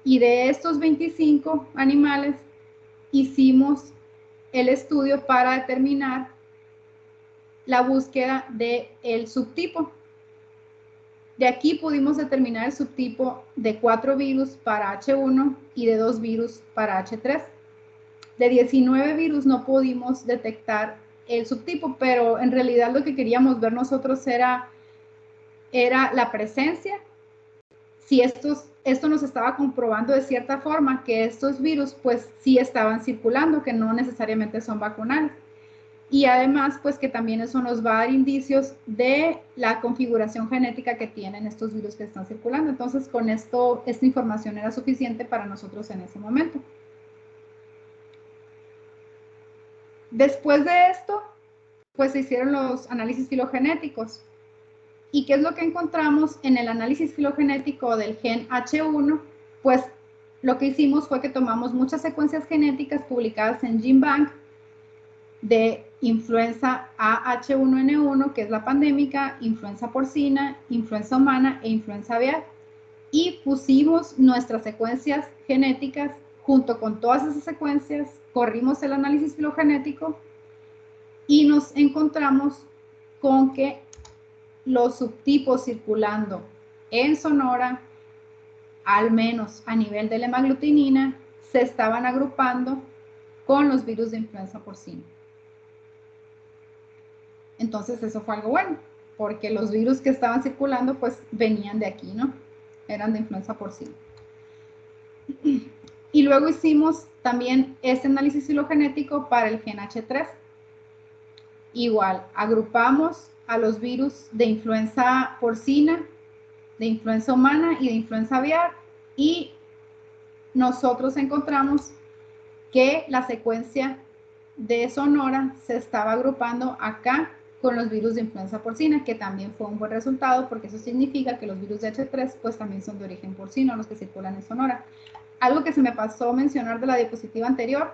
Y de estos 25 animales hicimos el estudio para determinar la búsqueda del subtipo. De aquí pudimos determinar el subtipo de 4 virus para H1 y de 2 virus para H3. De 19 virus no pudimos detectar el subtipo, pero en realidad lo que queríamos ver nosotros era la presencia. Si esto nos estaba comprobando de cierta forma que estos virus pues sí estaban circulando, que no necesariamente son vacunales. Y además pues que también eso nos va a dar indicios de la configuración genética que tienen estos virus que están circulando. Entonces con esto, esta información era suficiente para nosotros en ese momento. Después de esto, pues se hicieron los análisis filogenéticos. ¿Y qué es lo que encontramos en el análisis filogenético del gen H1? Pues lo que hicimos fue que tomamos muchas secuencias genéticas publicadas en GenBank de influenza AH1N1, que es la pandémica, influenza porcina, influenza humana e influenza aviar. Y pusimos nuestras secuencias genéticas junto con todas esas secuencias, corrimos el análisis filogenético y nos encontramos con que los subtipos circulando en Sonora, al menos a nivel de la hemaglutinina, se estaban agrupando con los virus de influenza porcina. Entonces eso fue algo bueno, porque los virus que estaban circulando pues venían de aquí, ¿no? Eran de influenza porcina. Y luego hicimos también este análisis filogenético para el gen H3. Igual, agrupamos a los virus de influenza porcina, de influenza humana y de influenza aviar, y nosotros encontramos que la secuencia de Sonora se estaba agrupando acá con los virus de influenza porcina, que también fue un buen resultado, porque eso significa que los virus de H3 pues también son de origen porcino, los que circulan en Sonora. Algo que se me pasó mencionar de la diapositiva anterior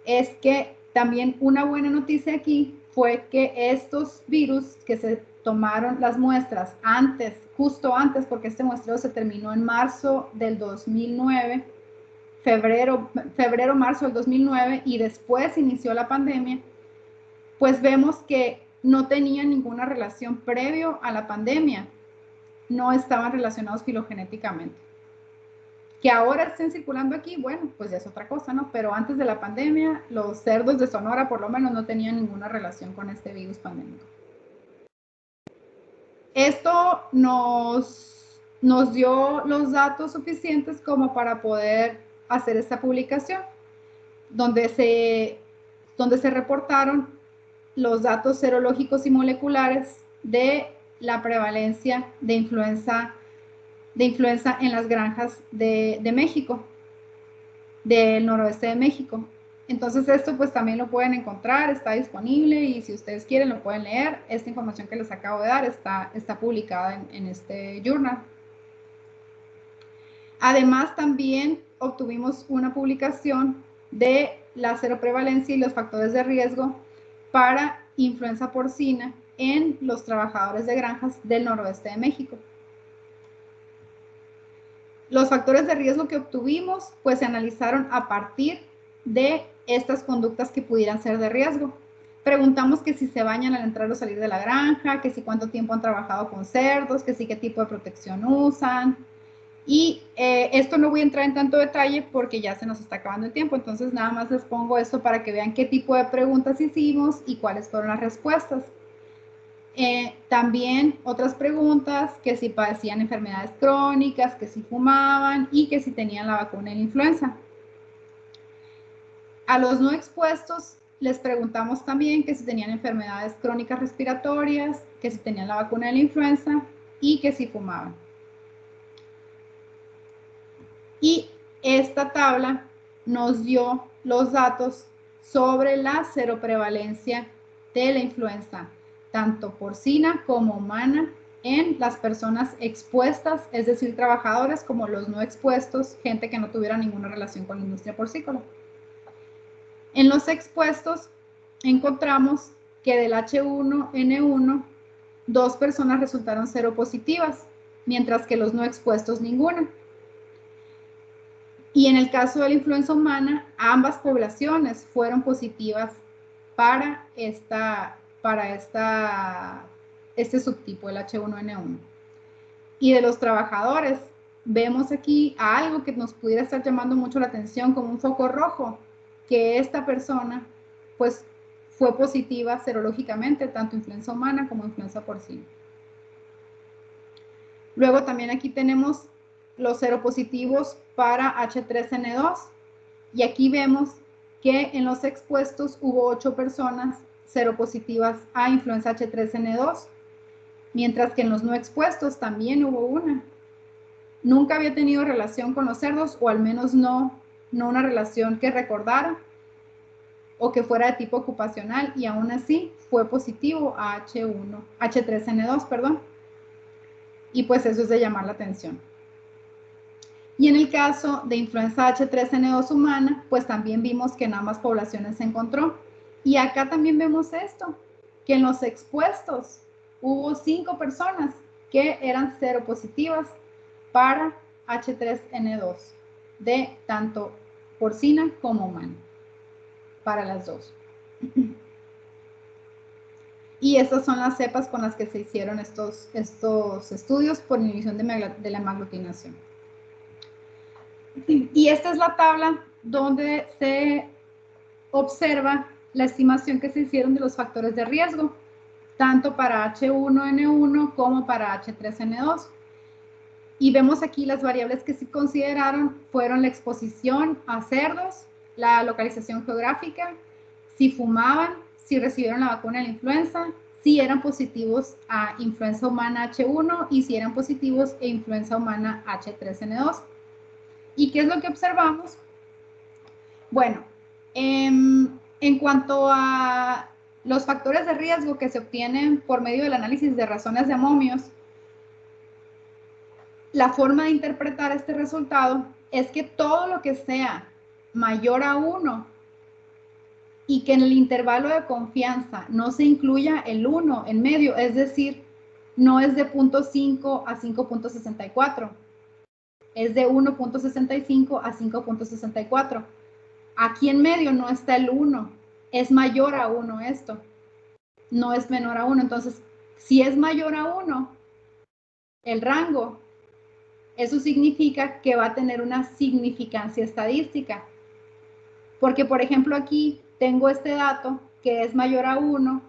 es que también una buena noticia aquí fue que estos virus que se tomaron las muestras antes, justo antes, porque este muestreo se terminó en marzo del 2009, febrero, marzo del 2009, y después inició la pandemia, pues vemos que no tenían ninguna relación previo a la pandemia, no estaban relacionados filogenéticamente. Que ahora estén circulando aquí, bueno, pues ya es otra cosa, ¿no? Pero antes de la pandemia, los cerdos de Sonora por lo menos no tenían ninguna relación con este virus pandémico. Esto nos dio los datos suficientes como para poder hacer esta publicación, donde se reportaron los datos serológicos y moleculares de la prevalencia de influenza en las granjas de México, del noroeste de México. Entonces esto pues también lo pueden encontrar, está disponible y si ustedes quieren lo pueden leer. Esta información que les acabo de dar está publicada en este journal. Además también obtuvimos una publicación de la seroprevalencia y los factores de riesgo para influenza porcina en los trabajadores de granjas del noroeste de México. Los factores de riesgo que obtuvimos pues se analizaron a partir de estas conductas que pudieran ser de riesgo. Preguntamos que si se bañan al entrar o salir de la granja, que si cuánto tiempo han trabajado con cerdos, que si qué tipo de protección usan. Y esto no voy a entrar en tanto detalle porque ya se nos está acabando el tiempo, entonces nada más les pongo esto para que vean qué tipo de preguntas hicimos y cuáles fueron las respuestas. También otras preguntas, que si padecían enfermedades crónicas, que si fumaban y que si tenían la vacuna de la influenza. A los no expuestos les preguntamos también que si tenían enfermedades crónicas respiratorias, que si tenían la vacuna de la influenza y que si fumaban. Y esta tabla nos dio los datos sobre la seroprevalencia de la influenza, tanto porcina como humana, en las personas expuestas, es decir, trabajadores, como los no expuestos, gente que no tuviera ninguna relación con la industria porcícola. En los expuestos encontramos que del H1N1, 2 personas resultaron seropositivas, mientras que los no expuestos ninguna. Y en el caso de la influenza humana, ambas poblaciones fueron positivas para este subtipo, el H1N1. Y de los trabajadores, vemos aquí a algo que nos pudiera estar llamando mucho la atención como un foco rojo, que esta persona pues fue positiva serológicamente, tanto influenza humana como influenza porcina. Luego también aquí tenemos los seropositivos para H3N2 y aquí vemos que en los expuestos hubo 8 personas seropositivas a influenza H3N2, mientras que en los no expuestos también hubo una. Nunca había tenido relación con los cerdos, o al menos no una relación que recordara o que fuera de tipo ocupacional, y aún así fue positivo a H3N2, perdón. Y pues eso es de llamar la atención. Y en el caso de influenza H3N2 humana, pues también vimos que en ambas poblaciones se encontró. Y acá también vemos esto, que en los expuestos hubo 5 personas que eran seropositivas para H3N2, de tanto porcina como humana, para las dos. Y estas son las cepas con las que se hicieron estos estudios por inhibición de la hemaglutinación. Y esta es la tabla donde se observa la estimación que se hicieron de los factores de riesgo, tanto para H1N1 como para H3N2. Y vemos aquí las variables que se consideraron fueron la exposición a cerdos, la localización geográfica, si fumaban, si recibieron la vacuna de la influenza, si eran positivos a influenza humana H1 y si eran positivos a influenza humana H3N2. ¿Y qué es lo que observamos? Bueno, en cuanto a los factores de riesgo que se obtienen por medio del análisis de razones de momios, la forma de interpretar este resultado es que todo lo que sea mayor a 1 y que en el intervalo de confianza no se incluya el 1 en medio, es decir, no es de 0.5 a 5.64, es de 1.65 a 5.64. Aquí en medio no está el 1, es mayor a 1 esto, no es menor a 1. Entonces, si es mayor a 1, el rango, eso significa que va a tener una significancia estadística. Porque, por ejemplo, aquí tengo este dato que es mayor a 1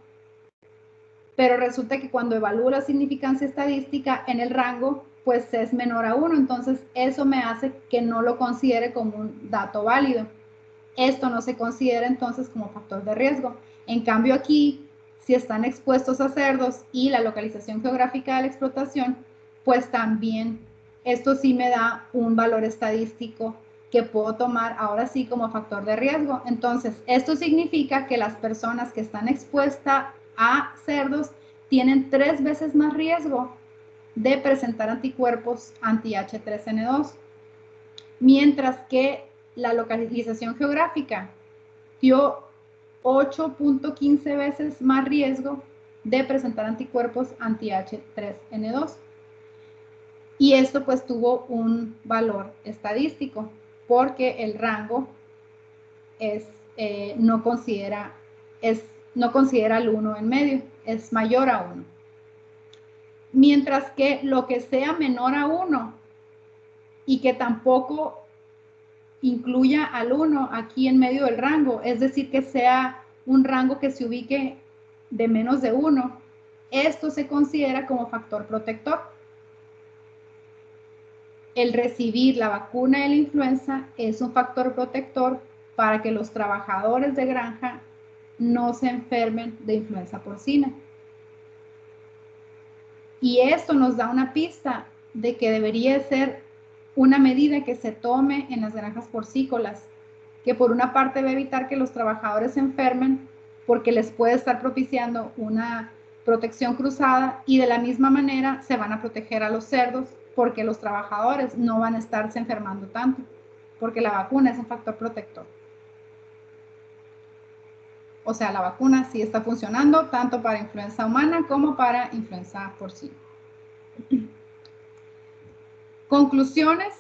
pero resulta que cuando evalúo la significancia estadística en el rango, pues es menor a 1, entonces eso me hace que no lo considere como un dato válido. Esto no se considera entonces como factor de riesgo. En cambio aquí, si están expuestos a cerdos y la localización geográfica de la explotación, pues también esto sí me da un valor estadístico que puedo tomar ahora sí como factor de riesgo. Entonces, esto significa que las personas que están expuestas a cerdos tienen 3 veces más riesgo de presentar anticuerpos anti-H3N2, mientras que la localización geográfica dio 8.15 veces más riesgo de presentar anticuerpos anti-H3N2. Y esto pues tuvo un valor estadístico porque el rango no considera el 1 en medio, es mayor a 1. Mientras que lo que sea menor a 1 y que tampoco incluya al 1 aquí en medio del rango, es decir, que sea un rango que se ubique de menos de 1, esto se considera como factor protector. El recibir la vacuna de la influenza es un factor protector para que los trabajadores de granja no se enfermen de influenza porcina. Y esto nos da una pista de que debería ser una medida que se tome en las granjas porcícolas, que por una parte va a evitar que los trabajadores se enfermen porque les puede estar propiciando una protección cruzada, y de la misma manera se van a proteger a los cerdos porque los trabajadores no van a estarse enfermando tanto, porque la vacuna es un factor protector. O sea, la vacuna sí está funcionando tanto para influenza humana como para influenza porcina. Conclusiones,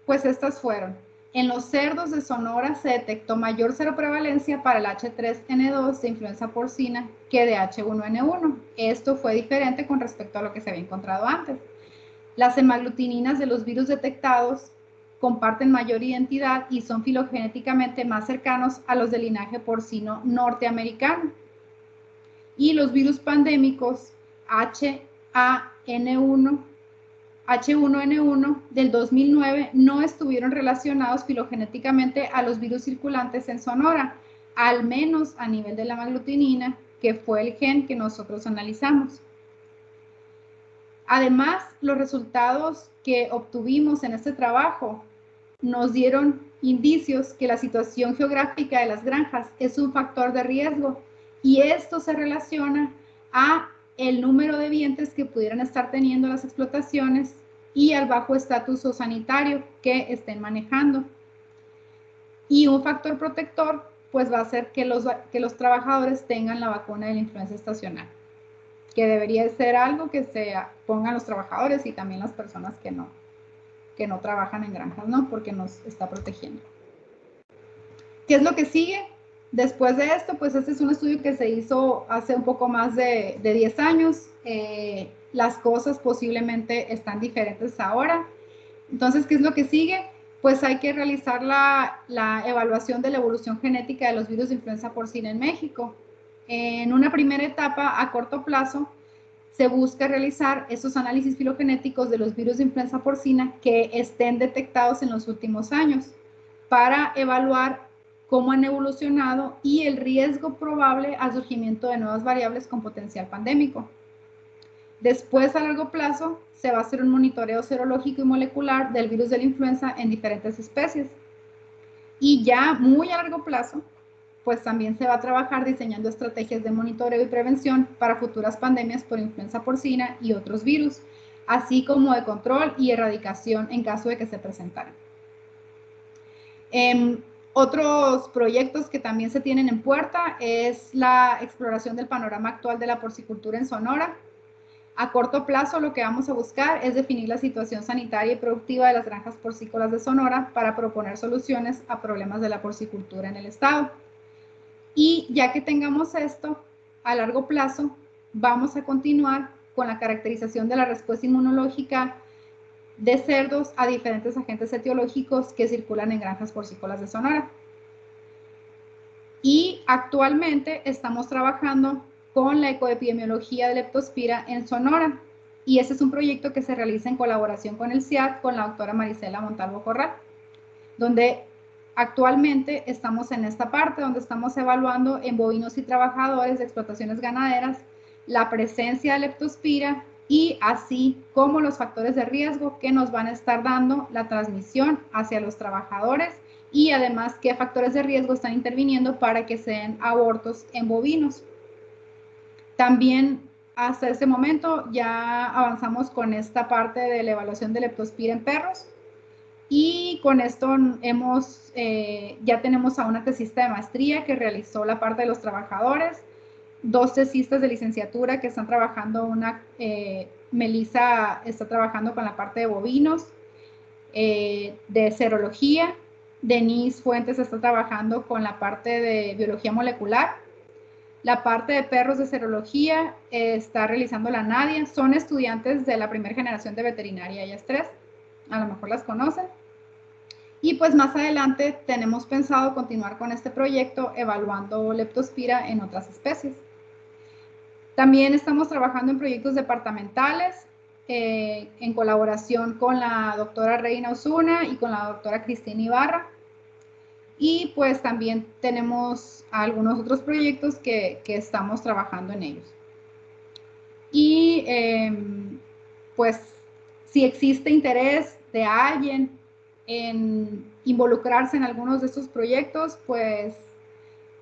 pues estas fueron: en los cerdos de Sonora se detectó mayor seroprevalencia para el H3N2 de influenza porcina que de H1N1. Esto fue diferente con respecto a lo que se había encontrado antes. Las hemaglutininas de los virus detectados comparten mayor identidad y son filogenéticamente más cercanos a los del linaje porcino norteamericano. Y los virus pandémicos H1N1 del 2009 no estuvieron relacionados filogenéticamente a los virus circulantes en Sonora, al menos a nivel de la hemaglutinina, que fue el gen que nosotros analizamos. Además, los resultados que obtuvimos en este trabajo nos dieron indicios que la situación geográfica de las granjas es un factor de riesgo, y esto se relaciona a el número de vientres que pudieran estar teniendo las explotaciones y al bajo estatus sanitario que estén manejando. Y un factor protector pues va a ser que los trabajadores tengan la vacuna de la influenza estacional, que debería ser algo que se pongan los trabajadores y también las personas que no trabajan en granjas, ¿no? Porque nos está protegiendo. ¿Qué es lo que sigue? Después de esto, pues este es un estudio que se hizo hace un poco más de 10 años. Las cosas posiblemente están diferentes ahora. Entonces, ¿qué es lo que sigue? Pues hay que realizar la evaluación de la evolución genética de los virus de influenza porcina en México. En una primera etapa, a corto plazo, se busca realizar esos análisis filogenéticos de los virus de influenza porcina que estén detectados en los últimos años, para evaluar cómo han evolucionado y el riesgo probable al surgimiento de nuevas variables con potencial pandémico. Después, a largo plazo, se va a hacer un monitoreo serológico y molecular del virus de la influenza en diferentes especies. Y ya muy a largo plazo, pues también se va a trabajar diseñando estrategias de monitoreo y prevención para futuras pandemias por influenza porcina y otros virus, así como de control y erradicación en caso de que se presentaran. Otros proyectos que también se tienen en puerta es la exploración del panorama actual de la porcicultura en Sonora. A corto plazo, lo que vamos a buscar es definir la situación sanitaria y productiva de las granjas porcícolas de Sonora para proponer soluciones a problemas de la porcicultura en el estado. Y ya que tengamos esto, a largo plazo, vamos a continuar con la caracterización de la respuesta inmunológica de cerdos a diferentes agentes etiológicos que circulan en granjas porcícolas de Sonora. Y actualmente estamos trabajando con la ecoepidemiología de leptospira en Sonora. Y ese es un proyecto que se realiza en colaboración con el CIAT, con la doctora Marisela Montalvo Corral, donde actualmente estamos en esta parte donde estamos evaluando en bovinos y trabajadores de explotaciones ganaderas la presencia de leptospira y así como los factores de riesgo que nos van a estar dando la transmisión hacia los trabajadores y además qué factores de riesgo están interviniendo para que se den abortos en bovinos. También hasta este momento ya avanzamos con esta parte de la evaluación de leptospira en perros y con esto ya tenemos a una tesista de maestría que realizó la parte de los trabajadores, 2 tesistas de licenciatura que están trabajando, Melissa está trabajando con la parte de bovinos, de serología, Denise Fuentes está trabajando con la parte de biología molecular, la parte de perros de serología está realizando la Nadia, son estudiantes de la primera generación de veterinaria, ellas 3, a lo mejor las conocen. Y pues más adelante tenemos pensado continuar con este proyecto evaluando leptospira en otras especies. También estamos trabajando en proyectos departamentales en colaboración con la doctora Reina Osuna y con la doctora Cristina Ibarra. Y pues también tenemos algunos otros proyectos que estamos trabajando en ellos. Y pues si existe interés de alguien en involucrarse en algunos de estos proyectos, pues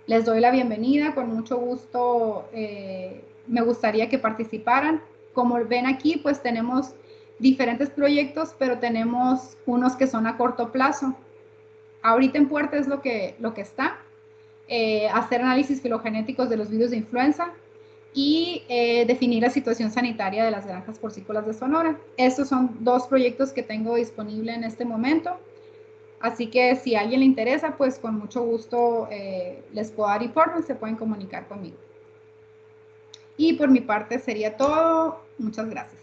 les doy la bienvenida, con mucho gusto me gustaría que participaran. Como ven aquí, pues tenemos diferentes proyectos, pero tenemos unos que son a corto plazo. Ahorita en puerta es lo que está, hacer análisis filogenéticos de los virus de influenza y definir la situación sanitaria de las granjas porcícolas de Sonora. Estos son 2 proyectos que tengo disponible en este momento. Así que si a alguien le interesa, pues con mucho gusto les puedo dar informes, se pueden comunicar conmigo. Y por mi parte sería todo. Muchas gracias.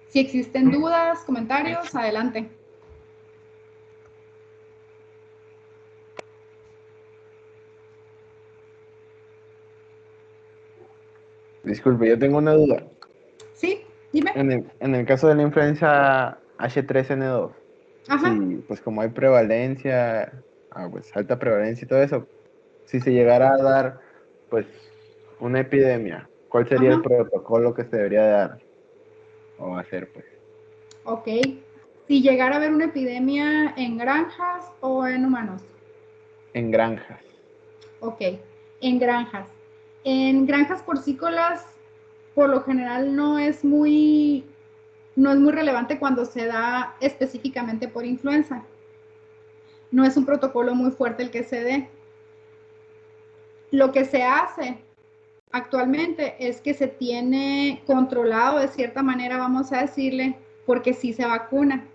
Si existen dudas, comentarios, adelante. Disculpe, yo tengo una duda. Sí, dime. En el caso de la influenza H3N2, Ajá. sí, pues como hay prevalencia, pues alta prevalencia y todo eso, si se llegara a dar pues una epidemia, ¿cuál sería el Ajá. protocolo que se debería dar o hacer pues? Ok. Si llegara a haber una epidemia en granjas o en humanos. En granjas. Ok, en granjas. En granjas porcícolas, por lo general no es muy relevante cuando se da específicamente por influenza. No es un protocolo muy fuerte el que se dé. Lo que se hace actualmente es que se tiene controlado de cierta manera, vamos a decirle, porque sí se vacuna.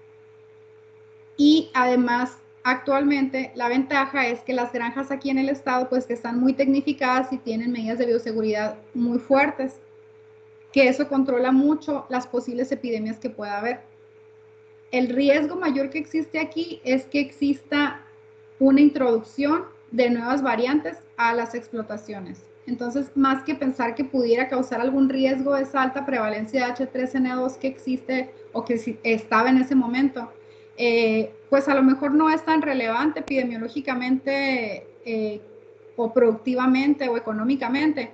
Y además, actualmente la ventaja es que las granjas aquí en el estado, pues que están muy tecnificadas y tienen medidas de bioseguridad muy fuertes, que eso controla mucho las posibles epidemias que pueda haber. El riesgo mayor que existe aquí es que exista una introducción de nuevas variantes a las explotaciones. Entonces, más que pensar que pudiera causar algún riesgo esa alta prevalencia de H3N2 que existe o que estaba en ese momento, pues a lo mejor no es tan relevante epidemiológicamente o productivamente o económicamente,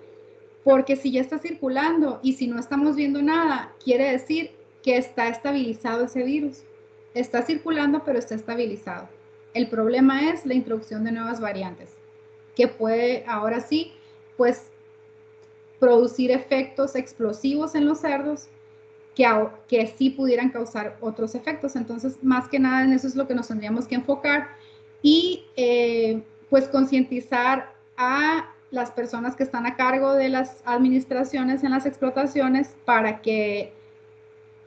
porque si ya está circulando y si no estamos viendo nada, quiere decir que está estabilizado ese virus. Está circulando, pero está estabilizado. El problema es la introducción de nuevas variantes, que puede ahora sí, pues, producir efectos explosivos en los cerdos que sí pudieran causar otros efectos. Entonces, más que nada en eso es lo que nos tendríamos que enfocar y pues concientizar a las personas que están a cargo de las administraciones en las explotaciones para que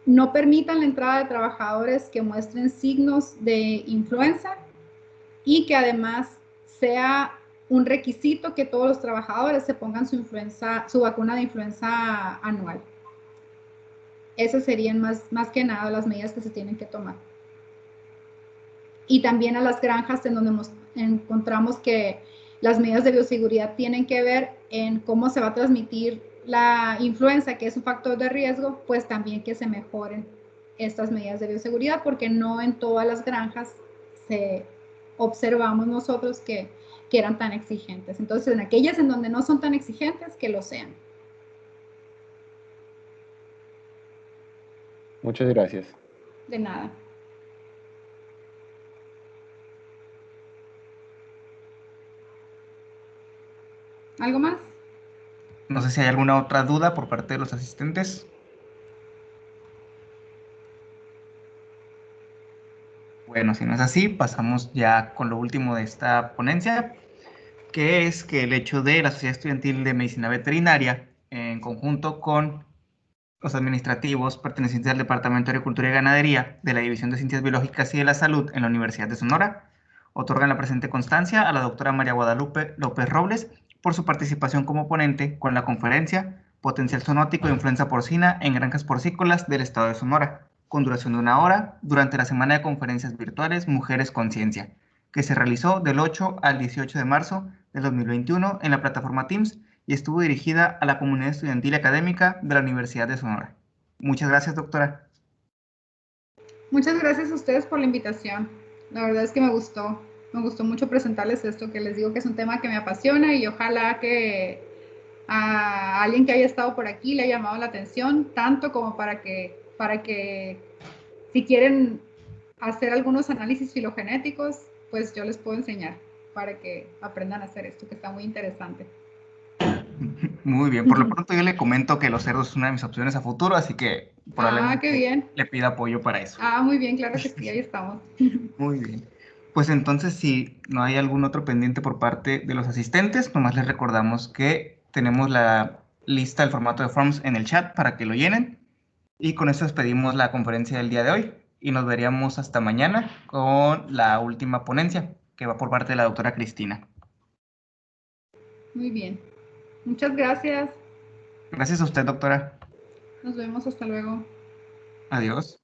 no permitan la entrada de trabajadores que muestren signos de influenza y que además sea un requisito que todos los trabajadores se pongan su vacuna de influenza anual. Esas serían más que nada las medidas que se tienen que tomar. Y también a las granjas en donde encontramos que las medidas de bioseguridad tienen que ver en cómo se va a transmitir la influenza, que es un factor de riesgo, pues también que se mejoren estas medidas de bioseguridad, porque no en todas las granjas observamos nosotros que eran tan exigentes. Entonces, en aquellas en donde no son tan exigentes, que lo sean. Muchas gracias. De nada. ¿Algo más? No sé si hay alguna otra duda por parte de los asistentes. Bueno, si no es así, pasamos ya con lo último de esta ponencia, que es que el hecho de la Sociedad Estudiantil de Medicina Veterinaria, en conjunto con los administrativos pertenecientes al Departamento de Agricultura y Ganadería de la División de Ciencias Biológicas y de la Salud en la Universidad de Sonora, otorgan la presente constancia a la doctora María Guadalupe López Robles por su participación como ponente con la conferencia Potencial zoonótico de influenza porcina en granjas porcícolas del estado de Sonora, con duración de 1 hora, durante la semana de conferencias virtuales Mujeres con Ciencia, que se realizó del 8 al 18 de marzo del 2021 en la plataforma Teams y estuvo dirigida a la comunidad estudiantil y académica de la Universidad de Sonora. Muchas gracias, doctora. Muchas gracias a ustedes por la invitación. La verdad es que me gustó mucho presentarles esto, que les digo que es un tema que me apasiona y ojalá que a alguien que haya estado por aquí le haya llamado la atención, tanto como para que si quieren hacer algunos análisis filogenéticos, pues yo les puedo enseñar para que aprendan a hacer esto, que está muy interesante. Muy bien, por lo pronto yo le comento que los cerdos es una de mis opciones a futuro, así que probablemente qué bien. le pida apoyo para eso. Muy bien, claro que sí, ahí estamos. Muy bien. Pues entonces, si no hay algún otro pendiente por parte de los asistentes, nomás les recordamos que tenemos la lista, el formato de forms en el chat para que lo llenen. Y con eso despedimos la conferencia del día de hoy y nos veríamos hasta mañana con la última ponencia que va por parte de la doctora Cristina. Muy bien. Muchas gracias. Gracias a usted, doctora. Nos vemos, hasta luego. Adiós.